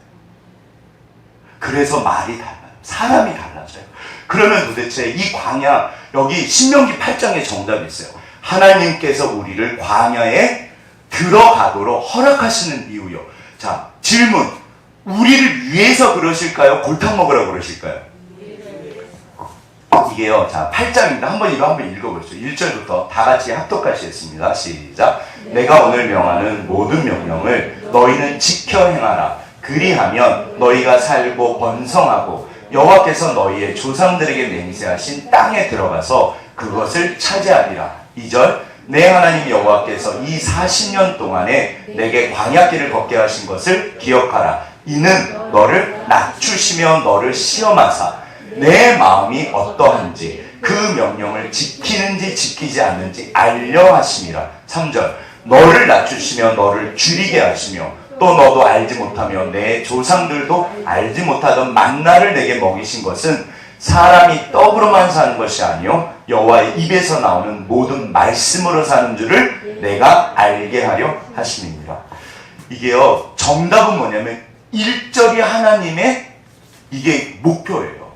그래서 말이 달라요. 사람이 달라져요. 그러면 도대체 이 광야, 여기 신명기 8장에 정답이 있어요. 하나님께서 우리를 광야에 들어가도록 허락하시는 이유요. 자, 질문. 우리를 위해서 그러실까요? 골탕 먹으라고 그러실까요? 이게요, 자, 8장입니다. 이거 한번 읽어보시죠. 1절부터 다 같이 합독하시겠습니다. 시작. 내가 오늘 명하는 모든 명령을 너희는 지켜 행하라. 그리하면 너희가 살고 번성하고 여호와께서 너희의 조상들에게 맹세하신 땅에 들어가서 그것을 차지하리라. 2절. 내 하나님 여호와께서 이 40년 동안에 내게 광야길을 걷게 하신 것을 기억하라. 이는 너를 낮추시며 너를 시험하사 내 마음이 어떠한지 그 명령을 지키는지 지키지 않는지 알려 하심이라. 3절. 너를 낮추시며 너를 줄이게 하시며 또 너도 알지 못하며 내 조상들도 알지 못하던 만나를 내게 먹이신 것은 사람이 떡으로만 사는 것이 아니요 여호와의 입에서 나오는 모든 말씀으로 사는 줄을 내가 알게 하려 하심이니라. 이게요 정답은 뭐냐면 1절이 하나님의 이게 목표예요.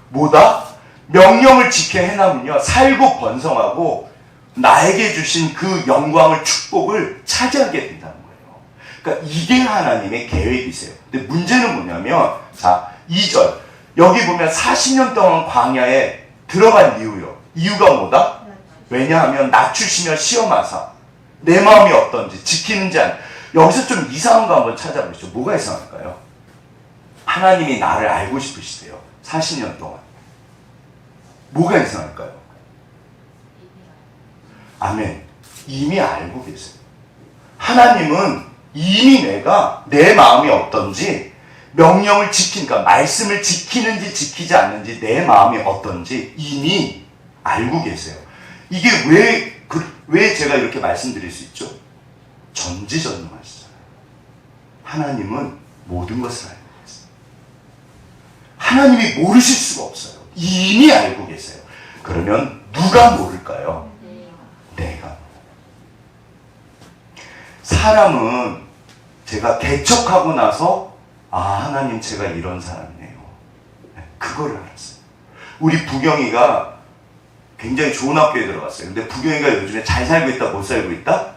뭐다? 명령을 지켜 행하면요 살고 번성하고 나에게 주신 그 영광을 축복을 차지하게 된다는 거예요. 그러니까 이게 하나님의 계획이세요. 근데 문제는 뭐냐면 자 2절 여기 보면 40년 동안 광야에 들어간 이유요. 이유가 뭐다? 왜냐하면 낮추시며 시험하사 내 마음이 어떤지 지키는지 안. 여기서 좀 이상한 거 한번 찾아보시죠. 뭐가 이상할까요? 하나님이 나를 알고 싶으시대요. 40년 동안. 뭐가 이상할까요? 아멘. 이미 알고 계세요. 하나님은 이미 내가 내 마음이 어떤지 명령을 지키니까 말씀을 지키는지 지키지 않는지 내 마음이 어떤지 이미 알고 계세요. 이게 왜 제가 이렇게 말씀드릴 수 있죠? 전지전능하시잖아요. 하나님은 모든 것을 알고 계세요. 하나님이 모르실 수가 없어요. 이미 알고 계세요. 그러면 누가 모를까요? 내가. 사람은 제가 개척하고 나서 하나님 제가 이런 사람이네요. 그거를 알았어요. 우리 부경이가 굉장히 좋은 학교에 들어갔어요. 근데 부경이가 요즘에 잘 살고 있다 못 살고 있다?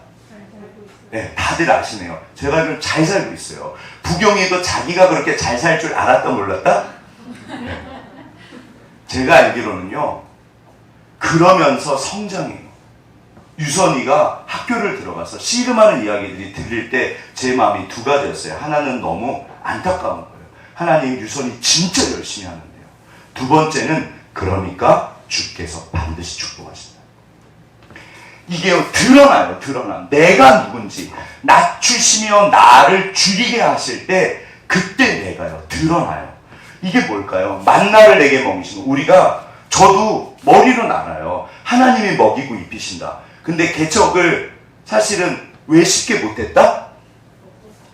네, 다들 아시네요. 제가 좀 잘 살고 있어요. 부경이도 자기가 그렇게 잘 살 줄 알았다 몰랐다? 네. 제가 알기로는요. 그러면서 성장해요. 유선이가 학교를 들어가서 씨름하는 이야기들이 들릴 때 제 마음이 두 가지였어요. 하나는 너무 안타까운 거예요. 하나님 유선이 진짜 열심히 하는데요. 두 번째는 그러니까 주께서 반드시 축복하신다. 이게 드러나요. 드러나. 내가 누군지 낮추시며 나를 줄이게 하실 때 그때 내가요 드러나요. 이게 뭘까요? 만나를 내게 먹이시는 우리가 저도 머리로는 알아요. 하나님이 먹이고 입히신다. 근데 개척을 사실은 왜 쉽게 못했다?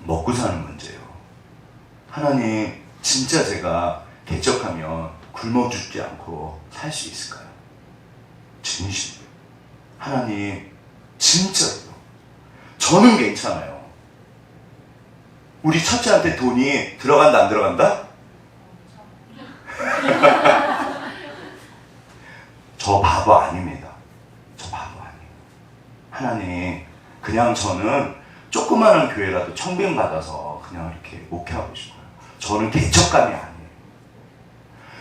먹고 사는 문제예요. 하나님 진짜 제가 개척하면 굶어 죽지 않고 살 수 있을까요? 진심으로. 하나님 진짜요. 저는 괜찮아요. 우리 첫째한테 돈이 들어간다 안 들어간다? 저 바보 아닙니다. 저 바보 아니에요. 하나님 그냥 저는 조그마한 교회라도 청빙 받아서 그냥 이렇게 목회하고 싶어요. 저는 개척감이 아니에요.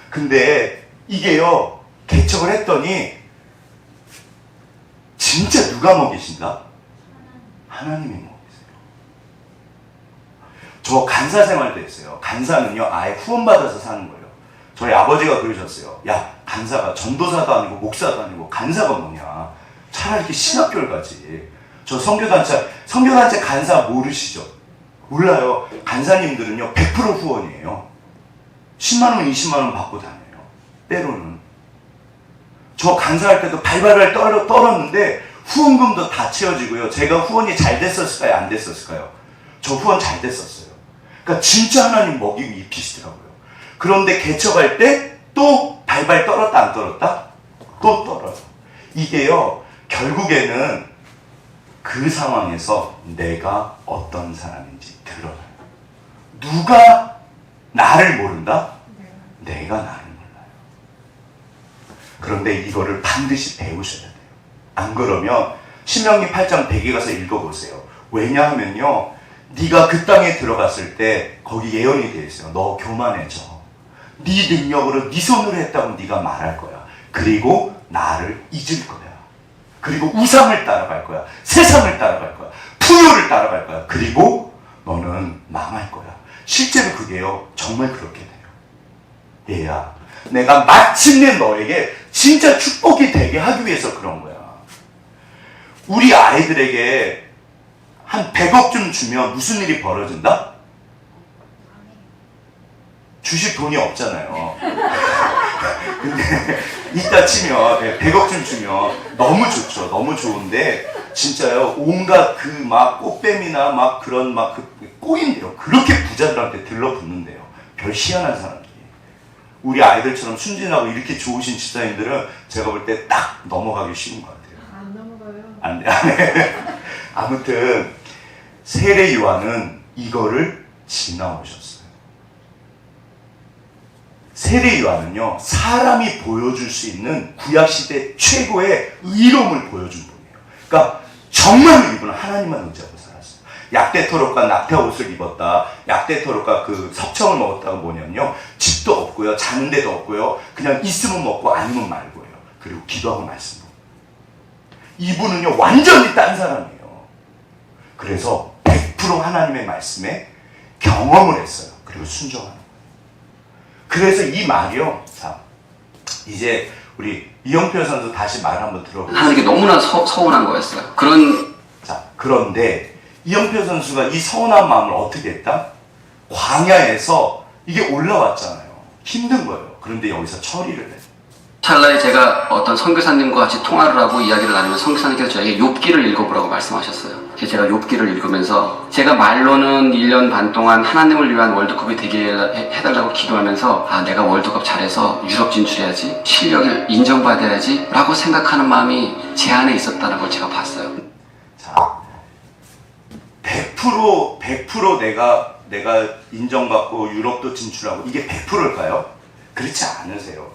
근데 이게요 개척을 했더니 진짜 누가 먹이신다? 하나님이 먹이세요. 저 간사 생활도 했어요. 간사는요 아예 후원받아서 사는 거예요. 저희 아버지가 그러셨어요. 야 간사가 전도사도 아니고 목사도 아니고 간사가 뭐냐. 차라리 이렇게 신학교를 가지. 저 선교단체 간사 모르시죠? 몰라요. 간사님들은요 100% 후원이에요. 10만원 20만원 받고 다녀요. 때로는 저 간사할 때도 발발을 떨었는데 후원금도 다 채워지고요. 제가 후원이 잘 됐었을까요? 안 됐었을까요? 저 후원 잘 됐었어요. 그러니까 진짜 하나님 먹이고 입히시더라고요. 그런데 개척할 때 또 발발 떨었다 안 떨었다? 또 떨어요. 이게요 결국에는 그 상황에서 내가 어떤 사람인지 드러나요. 누가 나를 모른다? 내가 나를 몰라요. 그런데 이거를 반드시 배우셔야 돼요. 안 그러면 신명기 8장 100에 가서 읽어보세요. 왜냐하면요 네가 그 땅에 들어갔을 때 거기 예언이 되어 있어요. 너 교만해져. 네 능력으로 네 손으로 했다고 네가 말할 거야. 그리고 나를 잊을 거야. 그리고 우상을 따라갈 거야. 세상을 따라갈 거야. 풍요를 따라갈 거야. 그리고 너는 망할 거야. 실제로 그게요 정말 그렇게 돼요. 얘야 내가 마침내 너에게 진짜 축복이 되게 하기 위해서 그런 거야. 우리 아이들에게 한 100억 좀 주면 무슨 일이 벌어진다? 주실 돈이 없잖아요. 근데 이따 치면 100억 좀 주면 너무 좋죠. 너무 좋은데 진짜요 온갖 그 막 꽃뱀이나 막 그런 막 그 꼬인데요. 그렇게 부자들한테 들러붙는데요. 별 희한한 사람들이. 우리 아이들처럼 순진하고 이렇게 좋으신 집사님들은 제가 볼 때 딱 넘어가기 쉬운 것 같아요. 안 넘어가요. 안 돼. 아무튼 세례 요한은 이거를 지나오셨어요. 세례 요한은요 사람이 보여줄 수 있는 구약시대 최고의 의로움을 보여준 분이에요. 그러니까 정말 이분은 하나님만 의지하고 살았어요. 약대토록과 낙타 옷을 입었다. 약대토록과 그 석청을 먹었다가 뭐냐면요 집도 없고요 자는 데도 없고요 그냥 있으면 먹고 아니면 말고요. 그리고 기도하고 말씀. 이분은요 완전히 딴 사람이에요. 그래서 100% 하나님의 말씀에 경험을 했어요. 그리고 순종하는 거예요. 그래서 이 말이요. 자, 이제 우리 이영표 선수 다시 말 한번 들어보세요. 하는 게 너무나 서운한 거였어요. 자, 그런데 이영표 선수가 이 서운한 마음을 어떻게 했다? 광야에서 이게 올라왔잖아요. 힘든 거예요. 그런데 여기서 처리를 해요. 찰나에 제가 어떤 선교사님과 같이 통화를 하고 이야기를 나누면 선교사님께서 저에게 욥기를 읽어보라고 말씀하셨어요. 그래서 제가 욥기를 읽으면서 제가 말로는 1년 반 동안 하나님을 위한 월드컵이 되게 해달라고 기도하면서 아 내가 월드컵 잘해서 유럽 진출해야지 실력을 인정받아야지 라고 생각하는 마음이 제 안에 있었다는 걸 제가 봤어요. 자, 100% 내가 인정받고 유럽도 진출하고 이게 100%일까요? 그렇지 않으세요.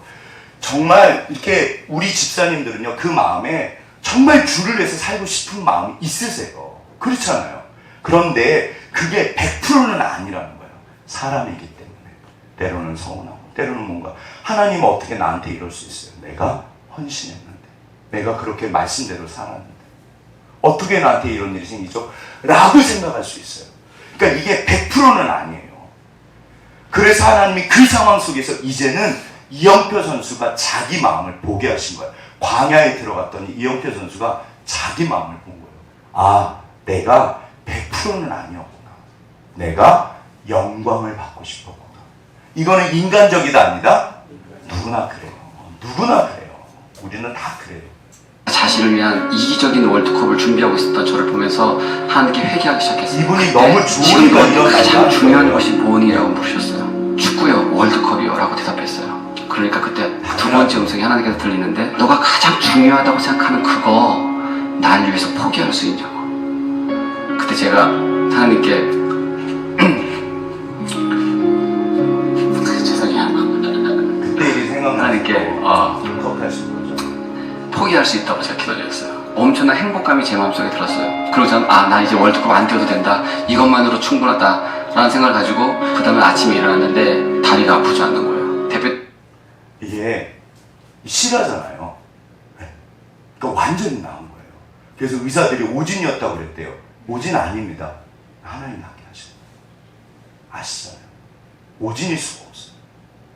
정말 이렇게 우리 집사님들은요 그 마음에 정말 주를 위해서 살고 싶은 마음이 있으세요. 그렇잖아요. 그런데 그게 100%는 아니라는 거예요. 사람이기 때문에 때로는 서운하고 때로는 뭔가 하나님은 어떻게 나한테 이럴 수 있어요. 내가 헌신했는데 내가 그렇게 말씀대로 살았는데 어떻게 나한테 이런 일이 생기죠? 라고 생각할 수 있어요. 그러니까 이게 100%는 아니에요. 그래서 하나님이 그 상황 속에서 이제는 이영표 선수가 자기 마음을 보게 하신 거예요. 광야에 들어갔더니 이영표 선수가 자기 마음을 본 거예요. 아, 내가 100%는 아니었구나. 내가 영광을 받고 싶었구나. 이거는 인간적이다 아니다? 누구나 그래요. 누구나 그래요. 우리는 다 그래요. 자신을 위한 이기적인 월드컵을 준비하고 있었던 저를 보면서 하나님께 회개하기 시작했어요. 이분이 그때 너무 지금 좋으니까 이런 가장 말을 중요한 하는 것이 무엇이라고 물으셨어요. 축구요, 월드컵이요 라고 대답했어요. 그러니까 그때 두 번째 음성이 하나님께서 들리는데 너가 가장 중요하다고 생각하는 그거 날 위해서 포기할 수 있냐고. 그때 제가 하나님께 죄송해요. 그때 일이 생각나서 하나님께 울컥하신 거죠. 포기할 수 있다고 제가 기도드렸어요. 엄청난 행복감이 제 마음속에 들었어요. 그리고 저는 나 이제 월드컵 안 뛰어도 된다. 이것만으로 충분하다 라는 생각을 가지고 그 다음에 아침에 일어났는데 다리가 아프지 않는 거예요. 이게 실화잖아요. 네. 그러니까 완전히 나은 거예요. 그래서 의사들이 오진이었다고 그랬대요. 오진 아닙니다. 하나님 낫게 하시는 거예요. 아시잖아요. 오진일 수가 없어요.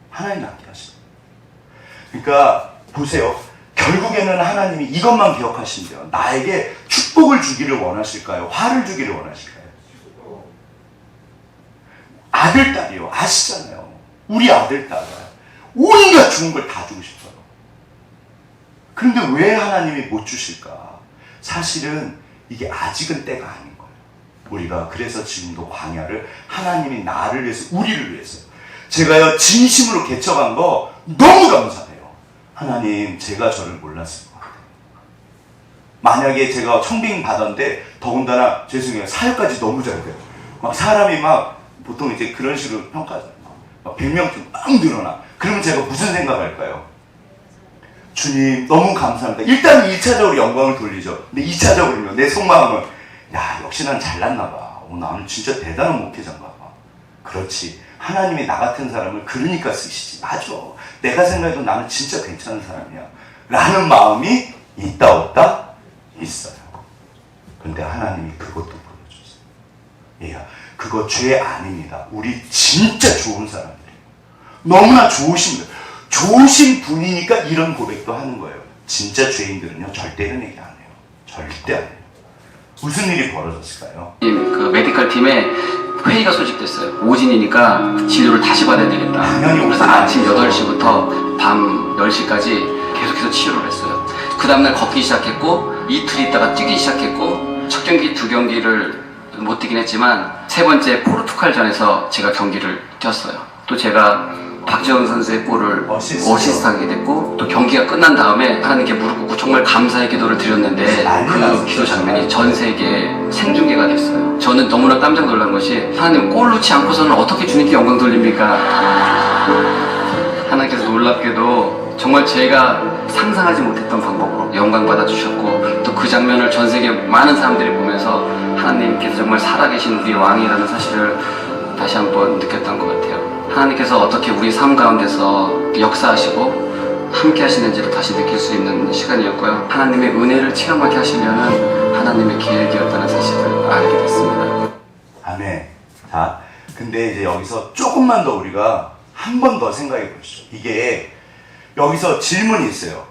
하나님 낫게 하시는 거예요. 그러니까 보세요. 결국에는 하나님이 이것만 기억하신대요. 나에게 축복을 주기를 원하실까요? 화를 주기를 원하실까요? 아들, 딸이요. 아시잖아요. 우리 아들, 딸. 온갖 좋은 걸 다 주고 싶어요. 그런데 왜 하나님이 못 주실까? 사실은 이게 아직은 때가 아닌 거예요. 우리가 그래서 지금도 광야를 하나님이 나를 위해서, 우리를 위해서. 제가요, 진심으로 개척한 거 너무 감사해요. 하나님, 제가 저를 몰랐을 것 같아요. 만약에 제가 청빙 받았는데, 더군다나, 죄송해요. 사역까지 너무 잘 돼요. 막 사람이 막, 보통 이제 그런 식으로 평가하잖아요. 막 100명쯤 막 늘어나. 그러면 제가 무슨 생각할까요? 주님, 너무 감사합니다. 일단 1차적으로 영광을 돌리죠. 근데 2차적으로는요, 내 속마음은, 야, 역시 난 잘났나 봐. 나는 진짜 대단한 목회자인가 봐. 그렇지. 하나님이 나 같은 사람을 그러니까 쓰시지. 맞아. 내가 생각해도 나는 진짜 괜찮은 사람이야. 라는 마음이 있다 없다? 있어요. 근데 하나님이 그것도 보여줬어요. 얘야, 그거 죄 아닙니다. 우리 진짜 좋은 사람들이에요. 너무나 좋으신 거예요. 좋으신 분이니까 이런 고백도 하는 거예요. 진짜 죄인들은요, 절대 이런 얘기 안 해요. 절대 안 해요. 무슨 일이 벌어졌을까요? 그 메디컬 팀에 회의가 소집됐어요. 오진이니까 진료를 다시 받아야 되겠다. 당연히 그래서 오진 아침 아니죠. 8시부터 밤 10시까지 계속해서 치료를 했어요. 그 다음날 걷기 시작했고 이틀 있다가 뛰기 시작했고 첫 경기, 두 경기를 못 뛰긴 했지만 세 번째 포르투갈전에서 제가 경기를 뛰었어요. 또 제가 박지원 선수의 골을 어시스트하게 됐고 또 경기가 끝난 다음에 하나님께 무릎 꿇고 정말 감사의 기도를 드렸는데 그 기도 장면이 전 세계에 생중계가 됐어요. 저는 너무나 깜짝 놀란 것이 하나님 골 넣지 않고서는 어떻게 주님께 영광 돌립니까? 하나님께서 놀랍게도 정말 제가 상상하지 못했던 방법으로 영광 받아주셨고 또 그 장면을 전 세계 많은 사람들이 보면서 하나님께서 정말 살아계신 우리 왕이라는 사실을 다시 한번 느꼈던 것 같아요. 하나님께서 어떻게 우리 삶 가운데서 역사하시고 함께 하시는지를 다시 느낄 수 있는 시간이었고요. 하나님의 은혜를 체험하게 하시려는 하나님의 계획이었다는 사실을 알게 됐습니다. 아멘. 자, 근데 이제 여기서 조금만 더 우리가 한 번 더 생각해 보시죠. 이게 여기서 질문이 있어요.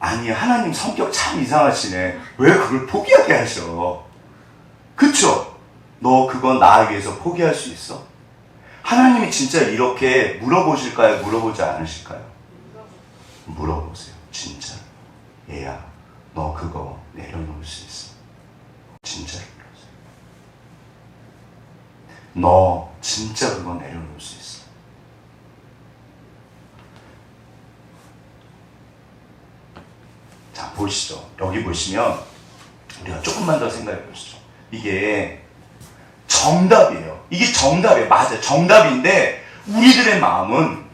아니, 하나님 성격 참 이상하시네. 왜 그걸 포기하게 하셔? 그쵸? 너 그거 나 위해서 포기할 수 있어? 하나님이 진짜 이렇게 물어보실까요? 물어보지 않으실까요? 물어보세요. 진짜. 얘야, 너 그거 내려놓을 수 있어? 진짜로 물어보세요. 너 진짜 그거 내려놓을 수 있어? 자, 보시죠. 여기 보시면 우리가 조금만 더 생각해 보시죠. 이게 정답이에요. 이게 정답이에요. 맞아요. 정답인데 우리들의 마음은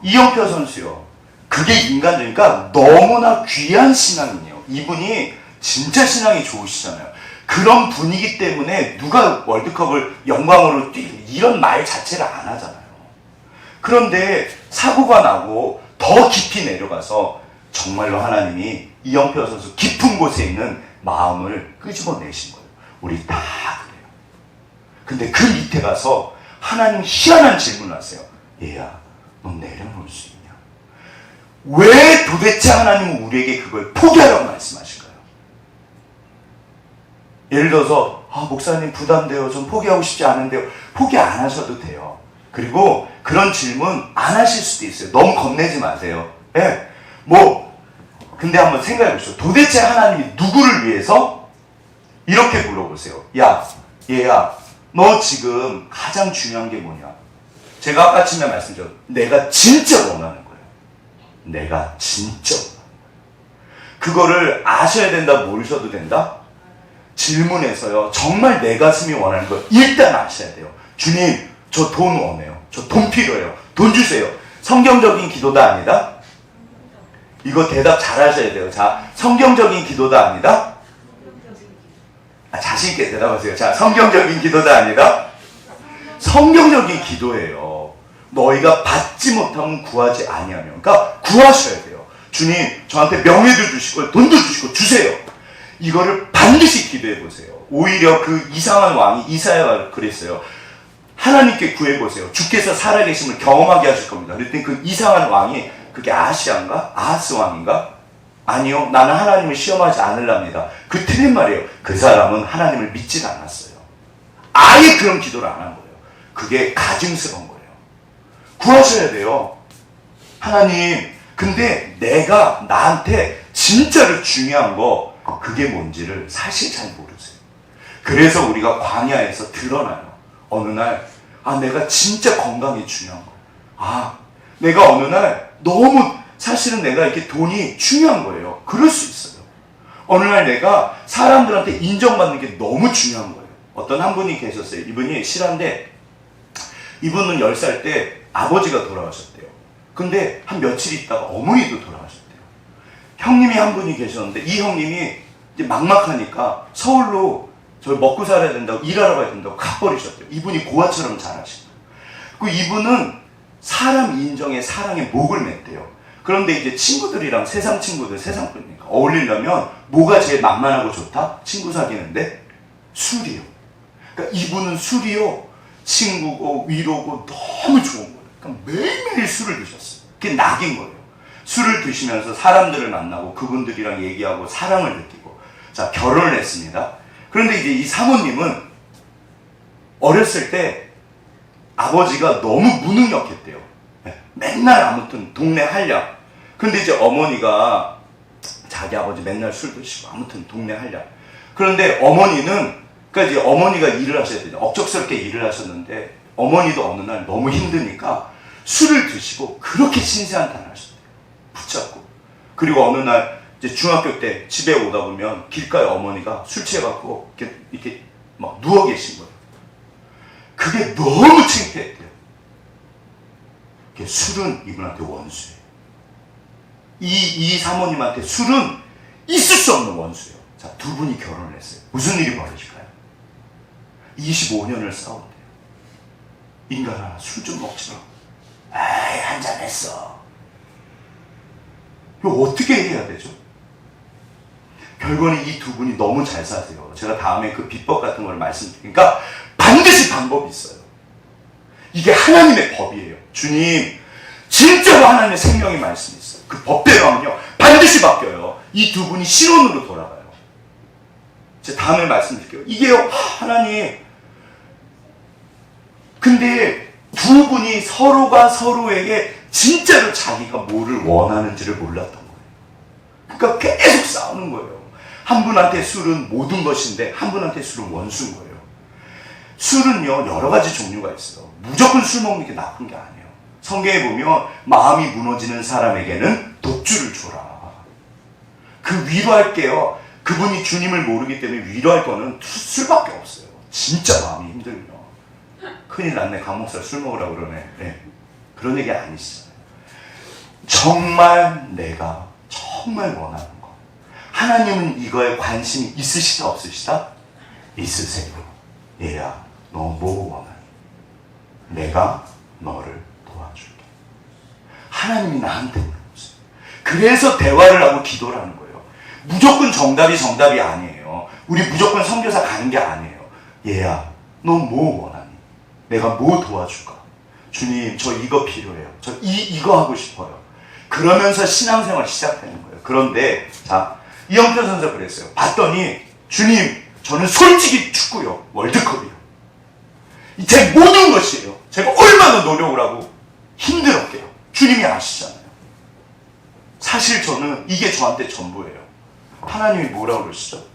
이영표 선수요. 그게 인간적이니까 너무나 귀한 신앙이에요. 이분이 진짜 신앙이 좋으시잖아요. 그런 분위기 때문에 누가 월드컵을 영광으로 이런 말 자체를 안 하잖아요. 그런데 사고가 나고 더 깊이 내려가서 정말로 하나님이 이영표 선수 깊은 곳에 있는 마음을 끄집어내신 거예요. 우리 다 그래요. 근데 그 밑에 가서 하나님 희한한 질문을 하세요. 얘야, 넌 내려놓을 수 있냐? 왜 도대체 하나님은 우리에게 그걸 포기하라고 말씀하실까요? 예를 들어서 목사님 부담돼요. 전 포기하고 싶지 않은데요. 포기 안 하셔도 돼요. 그리고 그런 질문 안 하실 수도 있어요. 너무 겁내지 마세요. 예. 근데 한번 생각해 보시죠. 도대체 하나님이 누구를 위해서? 이렇게 물어보세요. 야, 얘야, 너 지금 가장 중요한 게 뭐냐? 제가 아까 아침에 말씀드렸죠. 내가 진짜 원하는 거예요. 내가 진짜 원하는 거예요. 그거를 아셔야 된다, 모르셔도 된다? 질문에서요, 정말 내 가슴이 원하는 거 일단 아셔야 돼요. 주님, 저 돈 원해요. 저 돈 필요해요. 돈 주세요. 성경적인 기도다 아니다? 이거 대답 잘 하셔야 돼요. 자, 성경적인 기도다 아니다? 자신있게 대답하세요. 자, 성경적인 기도다 아니다? 성경적인 기도예요. 너희가 받지 못하면 구하지 아니하면. 그러니까 구하셔야 돼요. 주님, 저한테 명예도 주시고 돈도 주시고 주세요. 이거를 반드시 기도해 보세요. 오히려 그 이상한 왕이 이사야가 그랬어요. 하나님께 구해 보세요. 주께서 살아계심을 경험하게 하실 겁니다. 그랬더니 그 이상한 왕이 그게 아하시아인가? 아하스 왕인가? 아니요. 나는 하나님을 시험하지 않으랍니다. 그 틀린 말이에요. 그 사람은 하나님을 믿지 않았어요. 아예 그런 기도를 안 한 거예요. 그게 가증스러운 거예요. 구하셔야 돼요. 하나님, 근데 내가 나한테 진짜로 중요한 거 그게 뭔지를 사실 잘 모르세요. 그래서 우리가 광야에서 드러나요. 어느 날 내가 진짜 건강이 중요한 거. 내가 어느 날 너무 사실은 내가 이렇게 돈이 중요한 거예요. 그럴 수 있어요. 어느 날 내가 사람들한테 인정받는 게 너무 중요한 거예요. 어떤 한 분이 계셨어요. 이분이 실화인데 이분은 10살 때 아버지가 돌아가셨대요. 근데 한 며칠 있다가 어머니도 돌아가셨대요. 형님이 한 분이 계셨는데 이 형님이 이제 막막하니까 서울로 저 먹고 살아야 된다고 일하러 가야 된다고 가버리셨대요. 이분이 고아처럼 자라신 거예요. 그 이분은 사람 인정에 사랑에 목을 맸대요. 그런데 이제 친구들이랑 세상 친구들, 세상 분이니까 어울리려면 뭐가 제일 만만하고 좋다? 친구 사귀는데 술이요. 그러니까 이분은 술이요. 친구고 위로고 너무 좋은 거예요. 그러니까 매일매일 술을 드셨어요. 그게 낙인 거예요. 술을 드시면서 사람들을 만나고 그분들이랑 얘기하고 사랑을 느끼고 자, 결혼을 했습니다. 그런데 이제 이 사모님은 어렸을 때 아버지가 너무 무능력했대요. 맨날 아무튼 동네 한량. 근데 이제 어머니가 자기 아버지 맨날 술 드시고 아무튼 동네 한량. 그런데 어머니는 그러니까 이제 어머니가 일을 하셔야 돼요. 억척스럽게 일을 하셨는데 어머니도 어느 날 너무 힘드니까 술을 드시고 그렇게 신세한 탄을 하셨대요. 붙잡고. 그리고 어느 날 이제 중학교 때 집에 오다 보면 길가에 어머니가 술 취해갖고 이렇게 막 누워 계신 거예요. 그게 너무 창피했대요. 술은 이분한테 원수예요. 이 사모님한테 술은 있을 수 없는 원수예요. 자, 두 분이 결혼을 했어요. 무슨 일이 벌어질까요? 25년을 싸웠대요. 인간아, 술 좀 먹지 마. 한잔 했어. 이거 어떻게 해야 되죠? 결국은 이 두 분이 너무 잘 사세요. 제가 다음에 그 비법 같은 걸 말씀드리니까 반드시 방법이 있어요. 이게 하나님의 법이에요. 주님, 진짜로 하나님의 생명의 말씀이 있어요. 그 법대로 하면요, 반드시 바뀌어요. 이 두 분이 신혼으로 돌아가요. 제가 다음에 말씀드릴게요. 이게요, 하나님. 근데 두 분이 서로가 서로에게 진짜로 자기가 뭐를 원하는지를 몰랐던 거예요. 그러니까 계속 싸우는 거예요. 한 분한테 술은 모든 것인데 한 분한테 술은 원수인 거예요. 술은요, 여러 가지 종류가 있어요. 무조건 술 먹는 게 나쁜 게 아니에요. 성경에 보면 마음이 무너지는 사람에게는 독주를 줘라. 그 위로할게요. 그분이 주님을 모르기 때문에 위로할 거는 술밖에 없어요. 진짜 마음이 힘들면. 큰일 났네. 강 목사 술 먹으라고 그러네. 네. 그런 얘기 아니시잖아요. 정말 내가 정말 원하는 거. 하나님은 이거에 관심이 있으시다 없으시다? 있으세요. 얘야, 너 뭐 원하니? 내가 너를 도와줄게. 하나님이 나한테 물어보세요. 그래서 대화를 하고 기도를 하는 거예요. 무조건 정답이 아니에요. 우리 무조건 선교사 가는 게 아니에요. 얘야, 너 뭐 원하니? 내가 뭐 도와줄까? 주님, 저 이거 필요해요. 저 이거 하고 싶어요. 그러면서 신앙생활 시작되는 거예요. 그런데 자, 이영표 선수가 그랬어요. 봤더니 주님, 저는 솔직히 축구요. 월드컵이요. 제 모든 것이에요. 제가 얼마나 노력을 하고 힘들었게요. 주님이 아시잖아요. 사실 저는 이게 저한테 전부예요. 하나님이 뭐라고 그러시죠?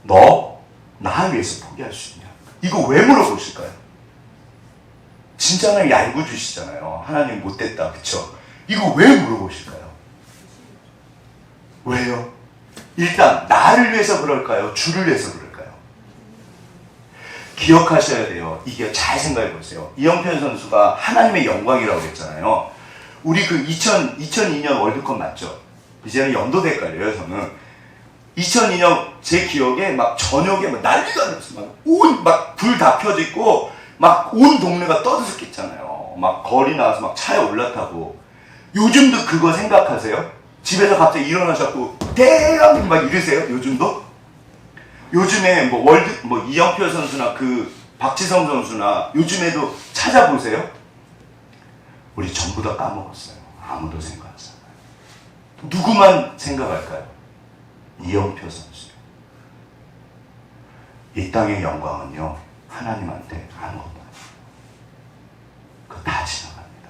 너 나 위해서 포기할 수 있냐? 이거 왜 물어보실까요? 진짜 하나님이 알고 주시잖아요. 하나님 못됐다, 그쵸? 이거 왜 물어보실까요? 왜요? 일단 나를 위해서 그럴까요? 주를 위해서 그럴까요? 기억하셔야 돼요. 이게 잘 생각해 보세요. 이영표 선수가 하나님의 영광이라고 했잖아요. 우리 그 2002년 월드컵 맞죠? 이제는 연도도 헷갈려요, 저는. 2002년 제 기억에 막 저녁에 막 난리가 났어요. 막 불 다 펴져 있고 막 온 동네가 떠들썩했잖아요. 막 거리 나와서 막 차에 올라타고. 요즘도 그거 생각하세요? 집에서 갑자기 일어나셔갖고 대한민국 막 이러세요? 요즘도? 요즘에 뭐 이영표 선수나 그 박지성 선수나 요즘에도 찾아보세요. 우리 전부 다 까먹었어요. 아무도 생각하지 않아요. 누구만 생각할까요? 이영표 선수요. 이 땅의 영광은요, 하나님한테 아무것도 아니에요. 그거 다 지나갑니다.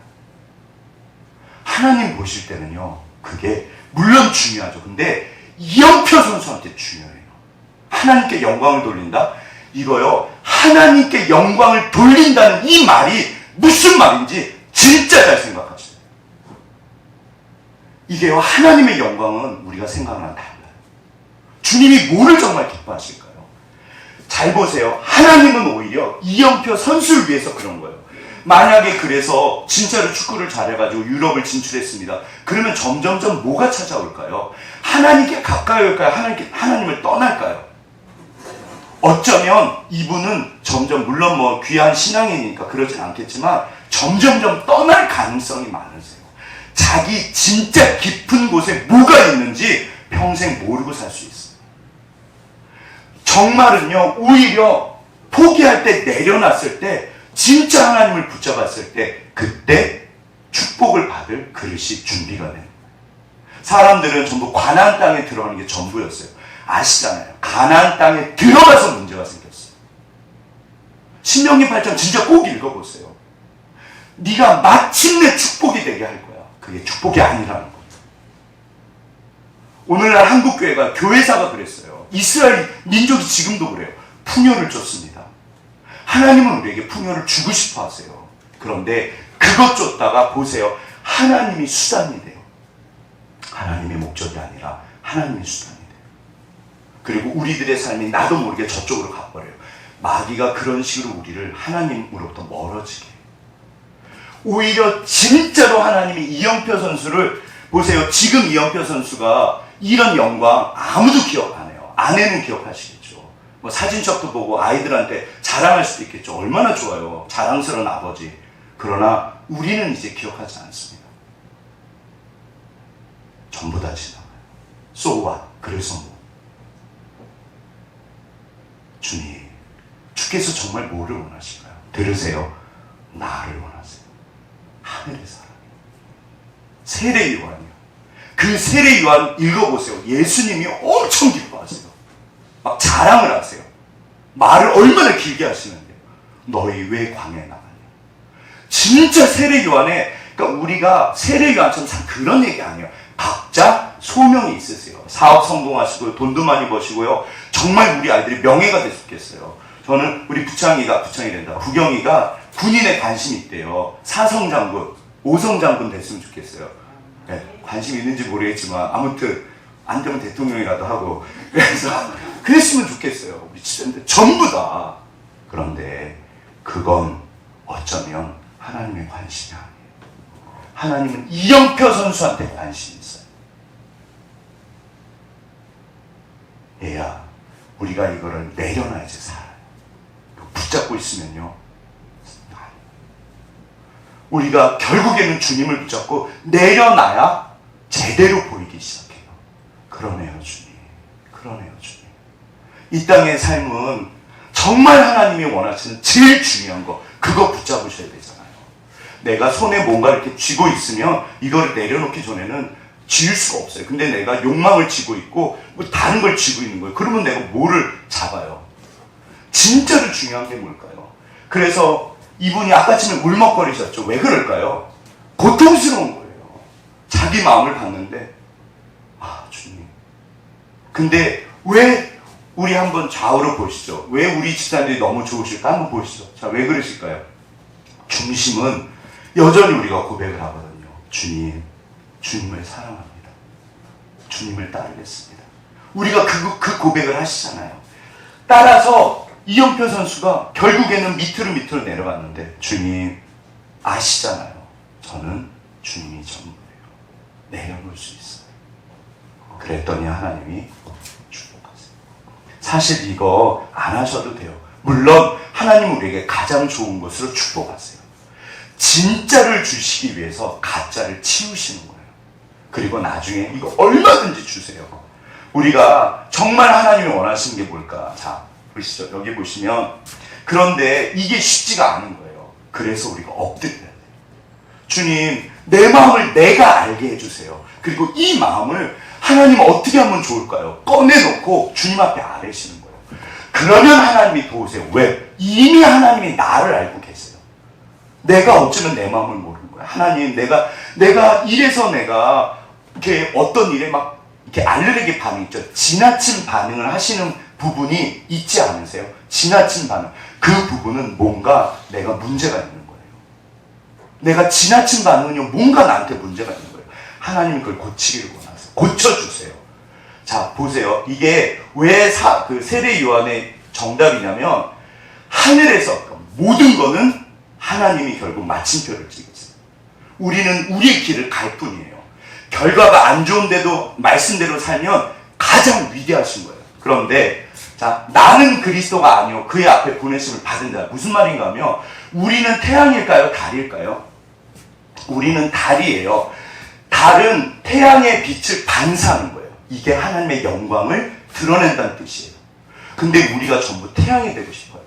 하나님 보실 때는요, 그게 물론 중요하죠. 근데 이영표 선수한테 중요해요. 하나님께 영광을 돌린다? 이거요, 하나님께 영광을 돌린다는 이 말이 무슨 말인지 진짜 잘 생각하세요. 이게요, 하나님의 영광은 우리가 생각하는 달라요. 주님이 뭐를 정말 기뻐하실까요? 잘 보세요. 하나님은 오히려 이영표 선수를 위해서 그런 거예요. 만약에 그래서 진짜로 축구를 잘해가지고 유럽을 진출했습니다. 그러면 점점점 뭐가 찾아올까요? 하나님께 가까이 올까요? 하나님을 떠날까요? 어쩌면 이분은 점점, 물론 뭐 귀한 신앙이니까 그러진 않겠지만 점점점 떠날 가능성이 많으세요. 자기 진짜 깊은 곳에 뭐가 있는지 평생 모르고 살 수 있어요. 정말은요, 오히려 포기할 때, 내려놨을 때, 진짜 하나님을 붙잡았을 때, 그때 축복을 받을 그릇이 준비가 됩니다. 사람들은 전부 가나안 땅에 들어가는 게 전부였어요. 아시잖아요. 가나안 땅에 들어가서 문제가 생겼어요. 신명기 8장 진짜 꼭 읽어보세요. 네가 마침내 축복이 되게 할 거야. 그게 축복이 아니라는 거예요. 오늘날 한국교회가, 교회사가 그랬어요. 이스라엘 민족이 지금도 그래요. 풍요를 줬습니다. 하나님은 우리에게 풍요를 주고 싶어 하세요. 그런데 그것 줬다가 보세요. 하나님이 수단이 돼요. 하나님이 목적이 아니라 하나님이 수단이 돼요. 그리고 우리들의 삶이 나도 모르게 저쪽으로 가버려요. 마귀가 그런 식으로 우리를 하나님으로부터 멀어지게 해요. 오히려 진짜로 하나님이 이영표 선수를 보세요. 지금 이영표 선수가 이런 영광 아무도 기억 안 해요. 아내는 기억하시겠죠. 뭐 사진첩도 보고 아이들한테 자랑할 수도 있겠죠. 얼마나 좋아요. 자랑스러운 아버지. 그러나 우리는 이제 기억하지 않습니다. 전부 다 지나가요. So what? 그래서 뭐? 주님, 주께서 정말 뭐를 원하실까요? 들으세요. 나를 원하세요. 하늘의 사람이요. 세례 요한이요. 그 세례 요한 읽어보세요. 예수님이 엄청 기뻐하세요. 막 자랑을 하세요. 말을 얼마나 길게 하시는데요. 너희 왜 광야에 나가냐. 진짜 세례 요한에, 그러니까 우리가 세례 요한처럼 그런 얘기 아니에요. 각자 소명이 있으세요. 사업 성공하시고요. 돈도 많이 버시고요. 정말 우리 아이들이 명예가 됐겠어요. 저는 우리 부경이가 군인에 관심이 있대요. 사성장군, 오성장군 됐으면 좋겠어요. 네, 관심 있는지 모르겠지만 아무튼 안 되면 대통령이라도 하고 그래서 그랬으면 좋겠어요. 우리 친구들 전부 다. 그런데 그건 어쩌면 하나님의 관심이 아니에요. 하나님은 이영표 선수한테 관심이 있어요. 얘야, 우리가 이거를 내려놔야지 살아요. 붙잡고 있으면요, 우리가 결국에는 주님을 붙잡고 내려놔야 제대로 보이기 시작해요. 그러네요, 주님. 그러네요, 주님. 이 땅의 삶은 정말 하나님이 원하시는 제일 중요한 거, 그거 붙잡으셔야 되잖아요. 내가 손에 뭔가 이렇게 쥐고 있으면 이거를 내려놓기 전에는 지을 수가 없어요. 근데 내가 욕망을 쥐고 있고 뭐 다른 걸 쥐고 있는 거예요. 그러면 내가 뭐를 잡아요? 진짜로 중요한 게 뭘까요? 그래서 이분이 아까쯤에 울먹거리셨죠. 왜 그럴까요? 고통스러운 거예요. 자기 마음을 봤는데 아 주님, 근데 왜 우리 한번 좌우로 보시죠. 왜 우리 집사님들이 너무 좋으실까 한번 보시죠. 자, 왜 그러실까요? 중심은 여전히 우리가 고백을 하거든요. 주님, 주님을 사랑합니다. 주님을 따르겠습니다. 우리가 그 고백을 하시잖아요. 따라서 이영표 선수가 결국에는 밑으로 내려갔는데 주님 아시잖아요. 저는 주님이 전부예요. 내려놓을 수 있어요. 그랬더니 하나님이 축복하세요. 사실 이거 안 하셔도 돼요. 물론 하나님 우리에게 가장 좋은 것으로 축복하세요. 진짜를 주시기 위해서 가짜를 치우시는 거예요. 그리고 나중에 이거 얼마든지 주세요. 우리가 정말 하나님이 원하시는 게 뭘까? 자, 보시죠. 여기 보시면 그런데 이게 쉽지가 않은 거예요. 그래서 우리가 엎드려야 돼요. 주님, 내 마음을 내가 알게 해주세요. 그리고 이 마음을 하나님 어떻게 하면 좋을까요? 꺼내놓고 주님 앞에 아뢰시는 거예요. 그러면 하나님이 도우세요. 왜? 이미 하나님이 나를 알고 계세요. 내가 어쩌면 내 마음을 모르는 거야. 하나님, 내가 이래서 내가 이렇게 어떤 일에 막 이렇게 알레르기 반응 있죠. 지나친 반응을 하시는 부분이 있지 않으세요? 지나친 반응. 그 부분은 뭔가 내가 문제가 있는 거예요. 내가 지나친 반응은요, 뭔가 나한테 문제가 있는 거예요. 하나님이 그걸 고치기를 원하세요. 고쳐주세요. 자, 보세요. 이게 왜 그 세례 요한의 정답이냐면 하늘에서 모든 거는 하나님이 결국 마침표를 찍으세요. 우리는 우리의 길을 갈 뿐이에요. 결과가 안 좋은데도 말씀대로 살면 가장 위대하신 거예요. 그런데 자, 나는 그리스도가 아니요 그의 앞에 보내심을 받은 자. 무슨 말인가 하면 우리는 태양일까요? 달일까요? 우리는 달이에요. 달은 태양의 빛을 반사하는 거예요. 이게 하나님의 영광을 드러낸다는 뜻이에요. 근데 우리가 전부 태양이 되고 싶어요.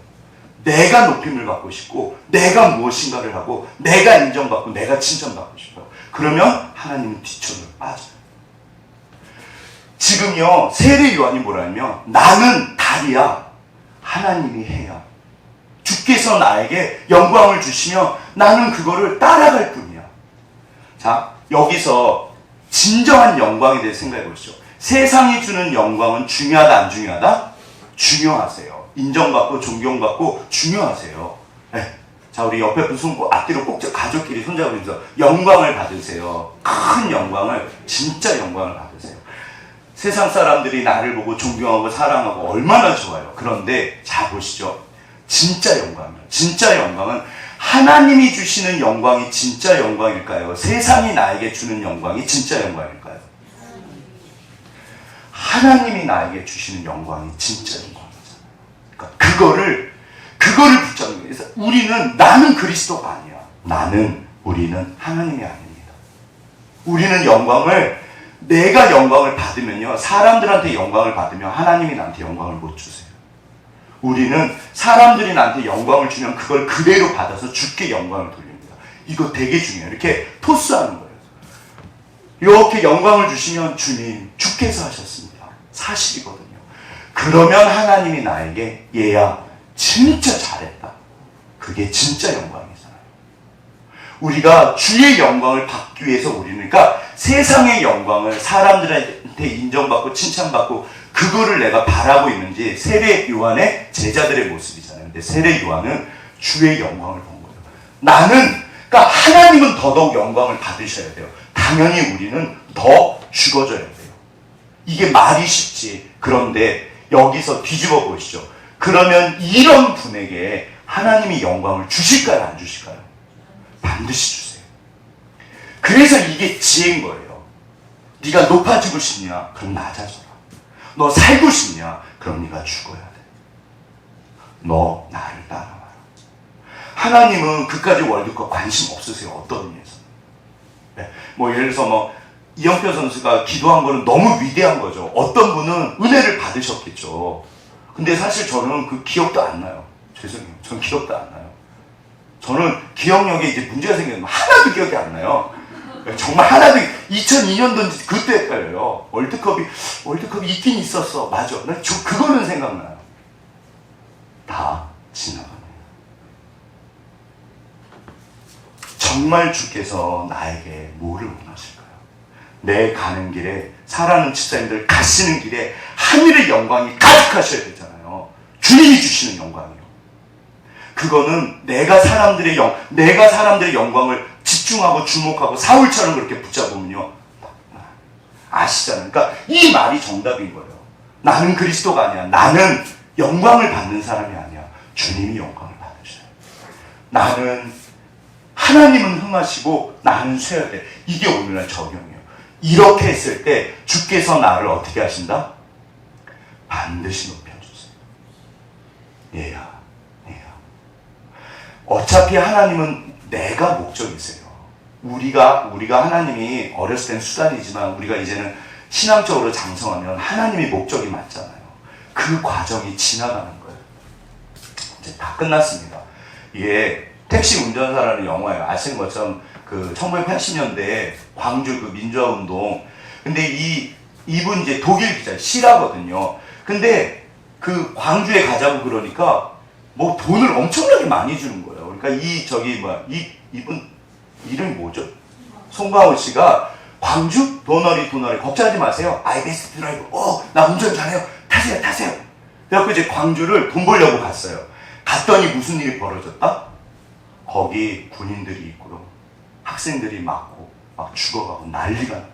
내가 높임을 받고 싶고 내가 무엇인가를 하고 내가 인정받고 내가 칭찬받고 싶어요. 그러면 하나님은 뒤쪽으로 빠져요. 지금요, 세례 요한이 뭐라면 나는 달이야, 하나님이 해야. 주께서 나에게 영광을 주시며 나는 그거를 따라갈 뿐이야. 자, 여기서 진정한 영광에 대해 생각해 보시죠. 세상이 주는 영광은 중요하다 안 중요하다? 중요하세요. 인정받고 존경받고 중요하세요. 네. 자, 우리 옆에 손 앞뒤로 꼭 가족끼리 손잡으면서 영광을 받으세요. 큰 영광을, 진짜 영광을 받으세요. 세상 사람들이 나를 보고 존경하고 사랑하고 얼마나 좋아요. 그런데 자 보시죠. 진짜 영광이요. 진짜 영광은 하나님이 주시는 영광이 진짜 영광일까요? 세상이 나에게 주는 영광이 진짜 영광일까요? 하나님이 나에게 주시는 영광이 진짜 영광이잖아요. 그러니까 그거를 붙잡는 거예요. 그래서 우리는 나는 그리스도가 아니야. 우리는 하나님이 아닙니다. 우리는 내가 영광을 받으면요, 사람들한테 영광을 받으면 하나님이 나한테 영광을 못 주세요. 우리는 사람들이 나한테 영광을 주면 그걸 그대로 받아서 주께 영광을 돌립니다. 이거 되게 중요해요. 이렇게 토스하는 거예요. 이렇게 영광을 주시면 주님, 주께서 하셨습니다. 사실이거든요. 그러면 하나님이 나에게 얘야, 진짜 잘했다. 그게 진짜 영광이잖아요. 우리가 주의 영광을 받기 위해서 우리는, 그러니까 세상의 영광을 사람들한테 인정받고 칭찬받고 그거를 내가 바라고 있는지 세례 요한의 제자들의 모습이잖아요. 근데 세례 요한은 주의 영광을 본 거예요. 그러니까 하나님은 더더욱 영광을 받으셔야 돼요. 당연히 우리는 더 죽어져야 돼요. 이게 말이 쉽지. 그런데 여기서 뒤집어 보시죠. 그러면 이런 분에게 하나님이 영광을 주실까요? 안 주실까요? 반드시 주세요. 그래서 이게 지혜인 거예요. 네가 높아지고 싶냐? 그럼 낮아져라. 너 살고 싶냐? 그럼 네가 죽어야 돼. 너 나를 따라와라. 하나님은 그까지 월드컵 관심 없으세요. 어떤 의미에서. 네. 예를 들어서 이영표 선수가 기도한 거는 너무 위대한 거죠. 어떤 분은 은혜를 받으셨겠죠. 근데 사실 저는 그 기억도 안 나요. 죄송해요. 전 기억도 안 나요. 저는 기억력에 이제 문제가 생기면 하나도 기억이 안 나요. 정말 하나도 2002년도인지 그때 헷갈려요. 월드컵이 있긴 있었어. 맞아. 그거는 생각나요. 다 지나가네요. 정말 주께서 나에게 뭐를 원하실까요? 내 가는 길에 사랑하는 집사님들 가시는 길에 하늘의 영광이 가득하셔야 되잖아요. 주님이 주시는 영광이요. 그거는 내가 사람들의 영광을 집중하고 주목하고 사울처럼 그렇게 붙잡으면요 아시잖아요. 그러니까 이 말이 정답인 거예요. 나는 그리스도가 아니야. 나는 영광을 받는 사람이 아니야. 주님이 영광을 받으셔요. 나는 하나님은 흥하시고 나는 쇠야 돼. 이게 오늘날 적용이에요. 이렇게 했을 때 주께서 나를 어떻게 하신다? 반드시 높여주세요. 얘야. 어차피 하나님은 내가 목적이세요. 우리가 하나님이 어렸을 땐 수단이지만 우리가 이제는 신앙적으로 장성하면 하나님이 목적이 맞잖아요. 그 과정이 지나가는 거예요. 이제 다 끝났습니다. 이게 택시 운전사라는 영화예요. 아시는 것처럼 그 1980년대에 광주 그 민주화 운동. 근데 이분 이제 독일 기자 시라거든요. 근데 그 광주에 가자고 그러니까 뭐 돈을 엄청나게 많이 주는 거예요. 그러니까 이분 이름이 뭐죠? 송강호 씨가 광주 도너리 걱정하지 마세요. I best driver. 나 운전 잘해요. 타세요. 그래갖고 이제 광주를 돈 벌려고 갔어요. 갔더니 무슨 일이 벌어졌다? 거기 군인들이 있고요. 학생들이 맞고 막 죽어가고 난리가 나요.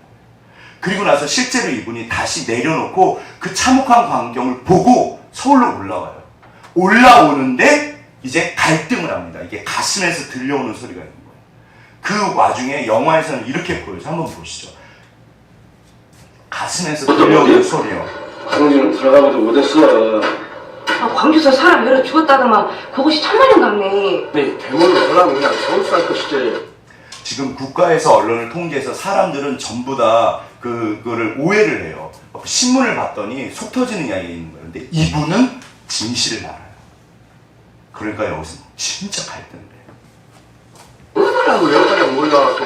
그리고 나서 실제로 이분이 다시 내려놓고 그 참혹한 광경을 보고 서울로 올라와요. 올라오는데 이제 갈등을 합니다. 이게 가슴에서 들려오는 소리가 있는 거예요. 그 와중에 영화에서는 이렇게 보여서 한번 보시죠. 가슴에서 들려오는 소리요. 광주는 들어가보도 못했어. 광주에서 사람 여러 죽었다더만 그것이 천만년 같네. 네, 대문을 들어가면 그냥 서울 살 것이지. 지금 국가에서 언론을 통제해서 사람들은 전부 다 그거를 오해를 해요. 신문을 봤더니 속 터지는 이야기가 있는 거예요. 근데 이분은 진실을 알아요. 그러니까 여기서 진짜 갈등돼요. 뭐라고 여기까지 몰라갖고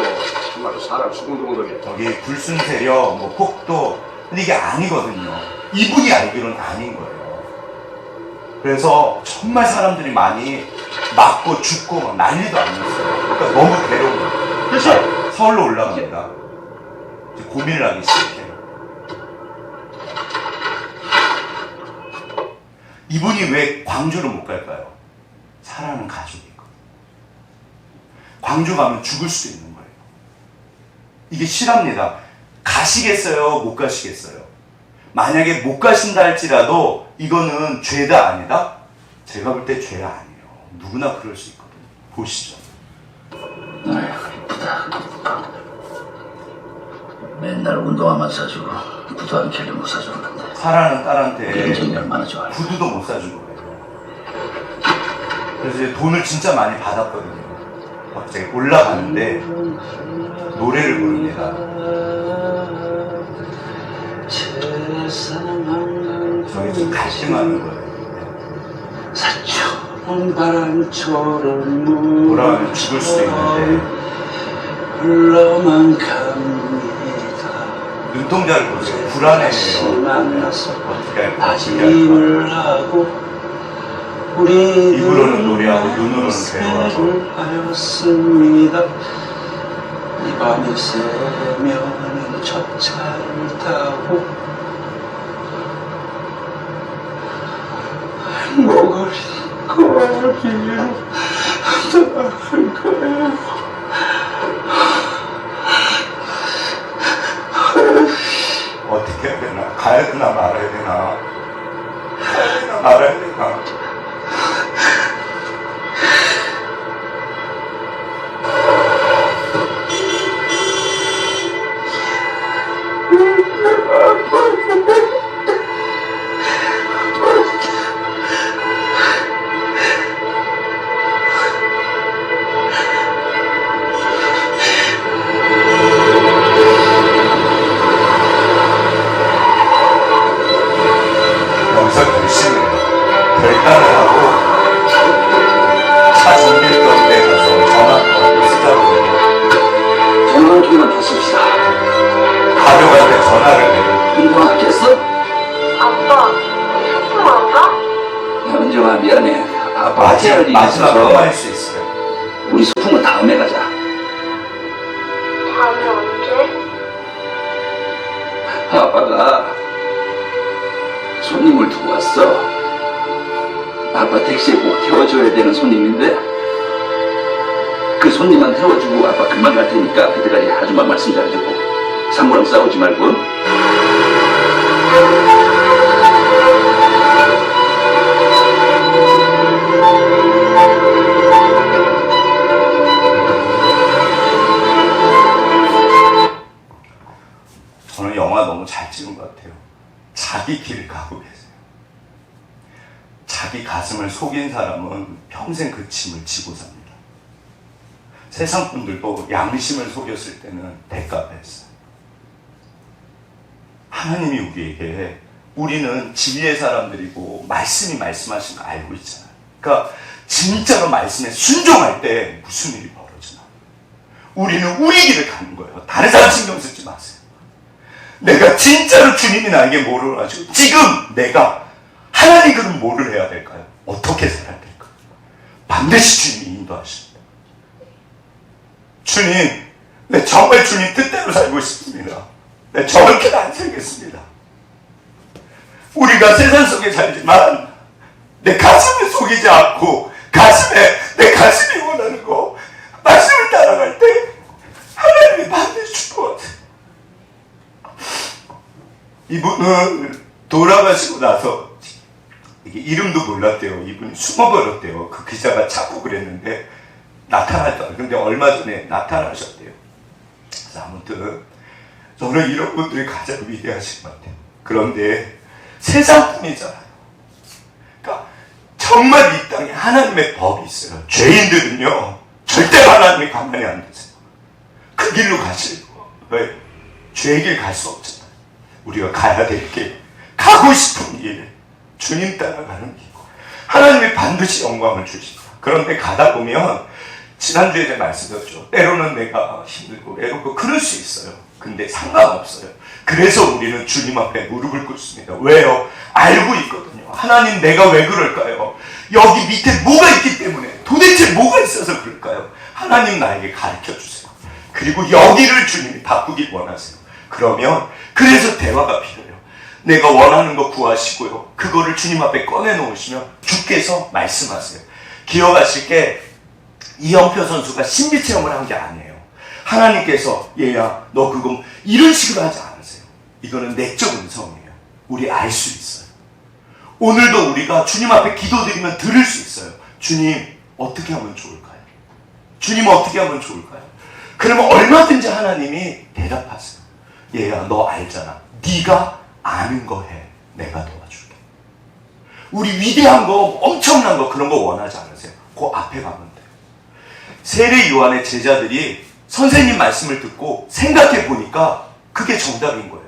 정말로 사람 죽은 정도에. 저기 불순 세력, 뭐 폭도, 근데 이게 아니거든요. 이분이 알기로는 아닌 거예요. 그래서 정말 사람들이 많이 맞고 죽고 막 난리도 아니었어요. 그러니까 너무 괴로운 거예요. 그래서 서울로 올라갑니다. 이제 고민을 하기 시작해요. 이분이 왜 광주를 못 갈까요? 사랑하는 가족이 있거든요. 광주 가면 죽을 수도 있는 거예요. 이게 실합니다. 가시겠어요? 못 가시겠어요? 만약에 못 가신다 할지라도 이거는 죄다 아니다? 제가 볼 때 죄 아니에요. 누구나 그럴 수 있거든요. 보시죠. 이쁘다. 맨날 운동화만 사주고 구두 한 켤레 못 사주는데 사랑하는 딸한테 인정이 얼마나 좋아요. 구두도 못 사준 거예요. 그래서 이제 돈을 진짜 많이 받았거든요. 갑자기 올라가는데 노래를 부릅니다. 저희 좀 갈등하는 거예요. 사촌 바람처럼 돌아가면 죽을 수도 있는데 흘러만 갑니다. 눈동자를 보세요. 불안해해요. 만나서 어떻게 할까? 다짐을 하고 입으로는 노래하고 눈으로는 괴로워하고 하였습니다. 이 밤이 새면은 첫 차를 타고 목을 거리로 떠날 거예요. 어떻게 해야 되나? 가야 되나 말아야 되나? 가야 되나 말아야 되나? 아빠 해야 일이 마지막 있어서 통화할 수 있어요. 우리 소풍은 다음에 가자. 다음에 언제? 아빠가 손님을 두고 왔어. 아빠 택시에 꼭 태워줘야 되는 손님인데 그 손님만 태워주고 아빠 금방 갈 테니까 그때까지 아줌마 말씀 잘 듣고 상무랑 싸우지 말고. 저는 영화 너무 잘 찍은 것 같아요. 자기 길을 가고 계세요. 자기 가슴을 속인 사람은 평생 그 짐을 지고 삽니다. 세상 분들도 양심을 속였을 때는 대가가 있어요. 하나님이 우리에게, 우리는 진리의 사람들이고 말씀이 말씀하신 거 알고 있잖아요. 그러니까 진짜로 말씀에 순종할 때 무슨 일이 벌어지나. 우리는 우리 길을 가는 거예요. 다른 사람 신경 쓰지 마세요. 내가 진짜로 주님이 나에게 뭐를 가지고 지금 내가 하나님 그럼 뭐를 해야 될까요? 어떻게 살아야 될까요? 반드시 주님이 인도하십니다. 주님, 내 정말 주님 뜻대로 살고 싶습니다. 내 저렇게는 안 살겠습니다. 우리가 세상 속에 살지만 내 가슴을 속이지 않고 내 가슴이 원하는 거 말씀을 따라갈 때 하나님이 반드시 줄 것 같아요. 이분은 돌아가시고 나서 이게 이름도 몰랐대요. 이분이 숨어버렸대요. 그 기자가 자꾸 그랬는데 나타났다. 근데 얼마 전에 나타나셨대요. 그래서 아무튼 저는 이런 분들이 가장 위대하신 것 같아요. 그런데 세상뿐이잖아요. 그러니까 정말 이 땅에 하나님의 법이 있어요. 죄인들은요 절대 하나님이 가만히 안 두세요. 그 길로 가시는 거. 왜? 죄의 길 갈 수 없잖아요. 우리가 가야 될 길, 가고 싶은 길, 주님 따라가는 길. 하나님이 반드시 영광을 주십니다. 그런데 가다 보면 지난주에 제가 말씀드렸죠. 때로는 내가 힘들고 외롭고 그럴 수 있어요. 근데 상관없어요. 그래서 우리는 주님 앞에 무릎을 꿇습니다. 왜요? 알고 있거든요. 하나님 내가 왜 그럴까요? 여기 밑에 뭐가 있기 때문에 도대체 뭐가 있어서 그럴까요? 하나님 나에게 가르쳐 주세요. 그리고 여기를 주님이 바꾸길 원하세요. 그러면 그래서 대화가 필요해요. 내가 원하는 거 구하시고요. 그거를 주님 앞에 꺼내놓으시면 주께서 말씀하세요. 기억하실 게 이영표 선수가 신비 체험을 한 게 아니에요. 하나님께서 얘야 너 그거 이런 식으로 하지 않으세요. 이거는 내적 음성이에요. 우리 알 수 있어요. 오늘도 우리가 주님 앞에 기도드리면 들을 수 있어요. 주님 어떻게 하면 좋을까요? 주님 어떻게 하면 좋을까요? 그러면 얼마든지 하나님이 대답하세요. 얘야 너 알잖아. 네가 아는 거 해. 내가 도와줄게. 우리 위대한 거 엄청난 거 그런 거 원하지 않으세요? 그 앞에 가면 돼요. 세례 요한의 제자들이 선생님 말씀을 듣고 생각해 보니까 그게 정답인 거예요.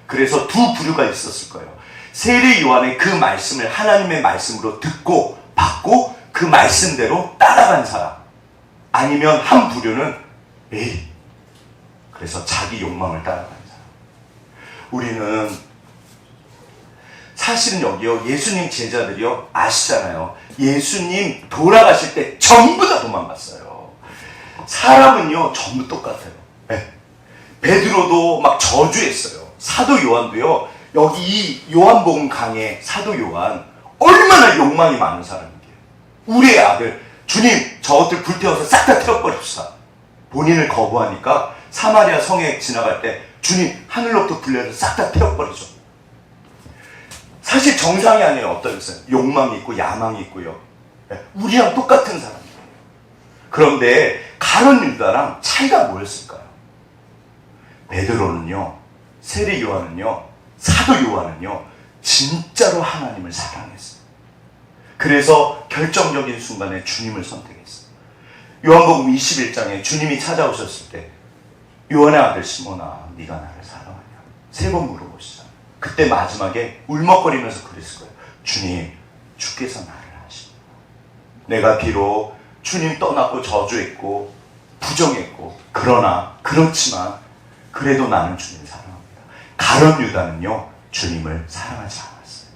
그래서 두 부류가 있었을 거예요. 세례 요한의 그 말씀을 하나님의 말씀으로 듣고 받고 그 말씀대로 따라간 사람. 아니면 한 부류는 에이 그래서 자기 욕망을 따라간 사람. 우리는 사실은 여기요 예수님 제자들이요 아시잖아요. 예수님 돌아가실 때 전부 다 도망갔어요. 사람은요 전부 똑같아요. 네. 베드로도 막 저주했어요. 사도 요한도요. 여기 이 요한복음 강의 사도 요한 얼마나 욕망이 많은 사람이에요. 우리의 아들 주님 저것들 불태워서 싹 다 태워버립시다. 본인을 거부하니까 사마리아 성에 지나갈 때 주님 하늘로부터 불려서 싹 다 태워버리죠. 사실 정상이 아니라 어떠겠어요? 욕망이 있고 야망이 있고요. 네. 우리랑 똑같은 사람이에요. 그런데 가룟 유다랑 차이가 뭐였을까요? 베드로는요, 세례 요한은요, 사도 요한은요, 진짜로 하나님을 사랑했어요. 그래서 결정적인 순간에 주님을 선택했어요. 요한복음 21장에 주님이 찾아오셨을 때 요한의 아들 시몬아, 네가 나를 사랑하냐? 3번 물어보시잖아요. 그때 마지막에 울먹거리면서 그랬을 거예요. 주님, 주께서 나를 아십니다. 내가 비록 주님 떠났고 저주했고 부정했고 그렇지만 그래도 나는 주님 사랑합니다. 가룟 유다는요 주님을 사랑하지 않았어요.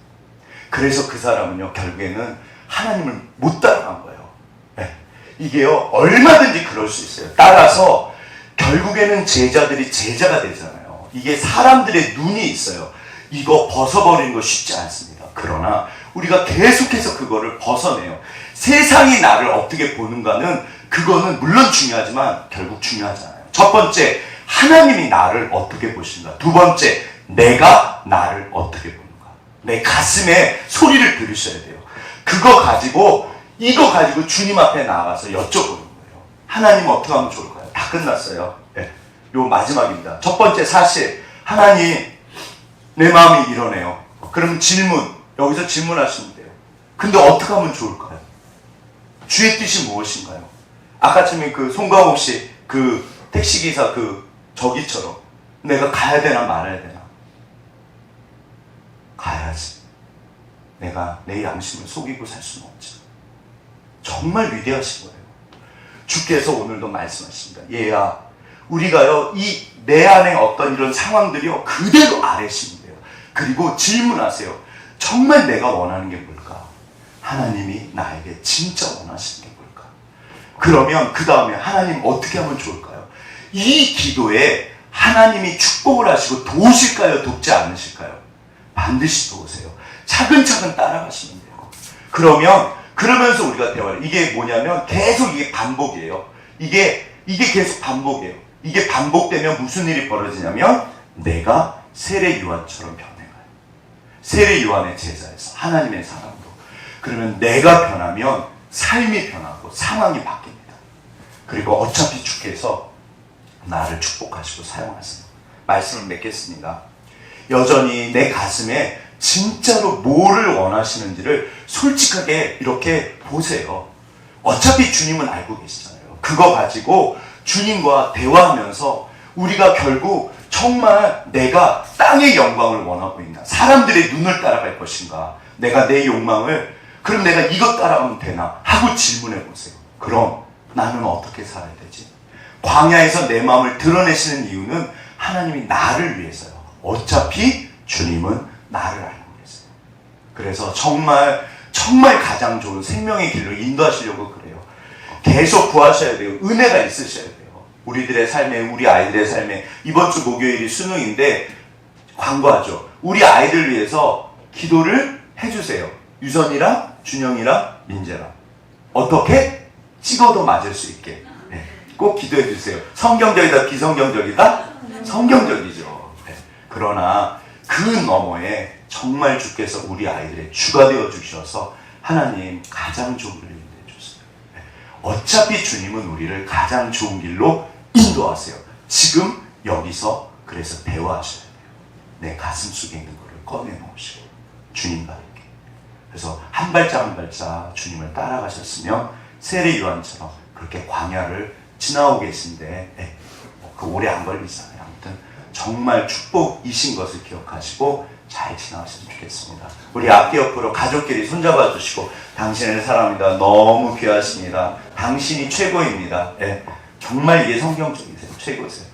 그래서 그 사람은요 결국에는 하나님을 못 따라간 거예요. 네. 이게요, 얼마든지 그럴 수 있어요. 따라서 결국에는 제자들이 제자가 되잖아요. 이게 사람들의 눈이 있어요. 이거 벗어버리는 거 쉽지 않습니다. 그러나 우리가 계속해서 그거를 벗어내요. 세상이 나를 어떻게 보는가는 그거는 물론 중요하지만 결국 중요하잖아요. 첫 번째, 하나님이 나를 어떻게 보신가. 두 번째, 내가 나를 어떻게 보는가. 내 가슴에 소리를 들으셔야 돼요. 이거 가지고 주님 앞에 나가서 여쭤보는 거예요. 하나님 어떻게 하면 좋을까요? 다 끝났어요. 네. 요 마지막입니다. 첫 번째 사실, 하나님 내 마음이 이러네요. 그럼 여기서 질문하시면 돼요. 근데 어떻게 하면 좋을까요? 주의 뜻이 무엇인가요? 아까쯤에 그 송강호 씨, 그 택시기사 저기처럼 내가 가야 되나 말아야 되나? 가야지. 내가 내 양심을 속이고 살 수는 없지. 정말 위대하신 거예요. 주께서 오늘도 말씀하십니다. 얘야, 우리가요, 내 안에 어떤 이런 상황들이요, 그대로 아뢰시면 돼요. 그리고 질문하세요. 정말 내가 원하는 게 뭘까? 하나님이 나에게 진짜 원하시는 게 뭘까? 그러면 그 다음에 하나님 어떻게 하면 좋을까요? 이 기도에 하나님이 축복을 하시고 도우실까요? 돕지 않으실까요? 반드시 도우세요. 차근차근 따라가시면 돼요. 그러면서 우리가 대화를, 이게 뭐냐면 계속 이게 반복이에요. 이게 계속 반복이에요. 이게 반복되면 무슨 일이 벌어지냐면 내가 세례 요한처럼 변해가요. 세례 요한의 제자에서 하나님의 사람으로. 그러면 내가 변하면 삶이 변하고 상황이 바뀝니다. 그리고 어차피 주께서 나를 축복하시고 사용하세요. 말씀을 맺겠습니다. 여전히 내 가슴에 진짜로 뭐를 원하시는지를 솔직하게 이렇게 보세요. 어차피 주님은 알고 계시잖아요. 그거 가지고 주님과 대화하면서 우리가 결국 정말 내가 땅의 영광을 원하고 있나? 사람들의 눈을 따라갈 것인가? 내가 내 욕망을, 그럼 내가 이것 따라가면 되나? 하고 질문해 보세요. 그럼 나는 어떻게 살아야 되지? 광야에서 내 마음을 드러내시는 이유는 하나님이 나를 위해서요. 어차피 주님은 나를 알고 계세요. 그래서 정말 가장 좋은 생명의 길로 인도하시려고 그래요. 계속 구하셔야 돼요. 은혜가 있으셔야 돼요. 우리들의 삶에, 우리 아이들의 삶에. 이번 주 목요일이 수능인데 광고하죠. 우리 아이들 위해서 기도를 해주세요. 유선이랑 준영이랑 민재랑. 어떻게? 찍어도 맞을 수 있게. 네. 꼭 기도해 주세요. 성경적이다, 비성경적이다? 성경적이죠. 네. 그러나 그 너머에 정말 주께서 우리 아이들의 주가 되어 주셔서 하나님 가장 좋은 길로 인도해 주세요. 네. 어차피 주님은 우리를 가장 좋은 길로 인도하세요. 지금 여기서 그래서 대화하셔야 돼요. 내 가슴 속에 있는 것을 꺼내놓으시고 주님과 함께. 그래서 한 발짝 한 발짝 주님을 따라가셨으면 세례 요한처럼 그렇게 광야를 지나고 계신데 네. 그 오래 안 걸리잖아요. 아무튼 정말 축복이신 것을 기억하시고 잘 지나가시면 좋겠습니다. 우리 앞뒤 옆으로 가족끼리 손잡아 주시고 당신을 사랑합니다. 너무 귀하십니다. 당신이 최고입니다. 네. 정말 이게 성경적이세요. 최고세요.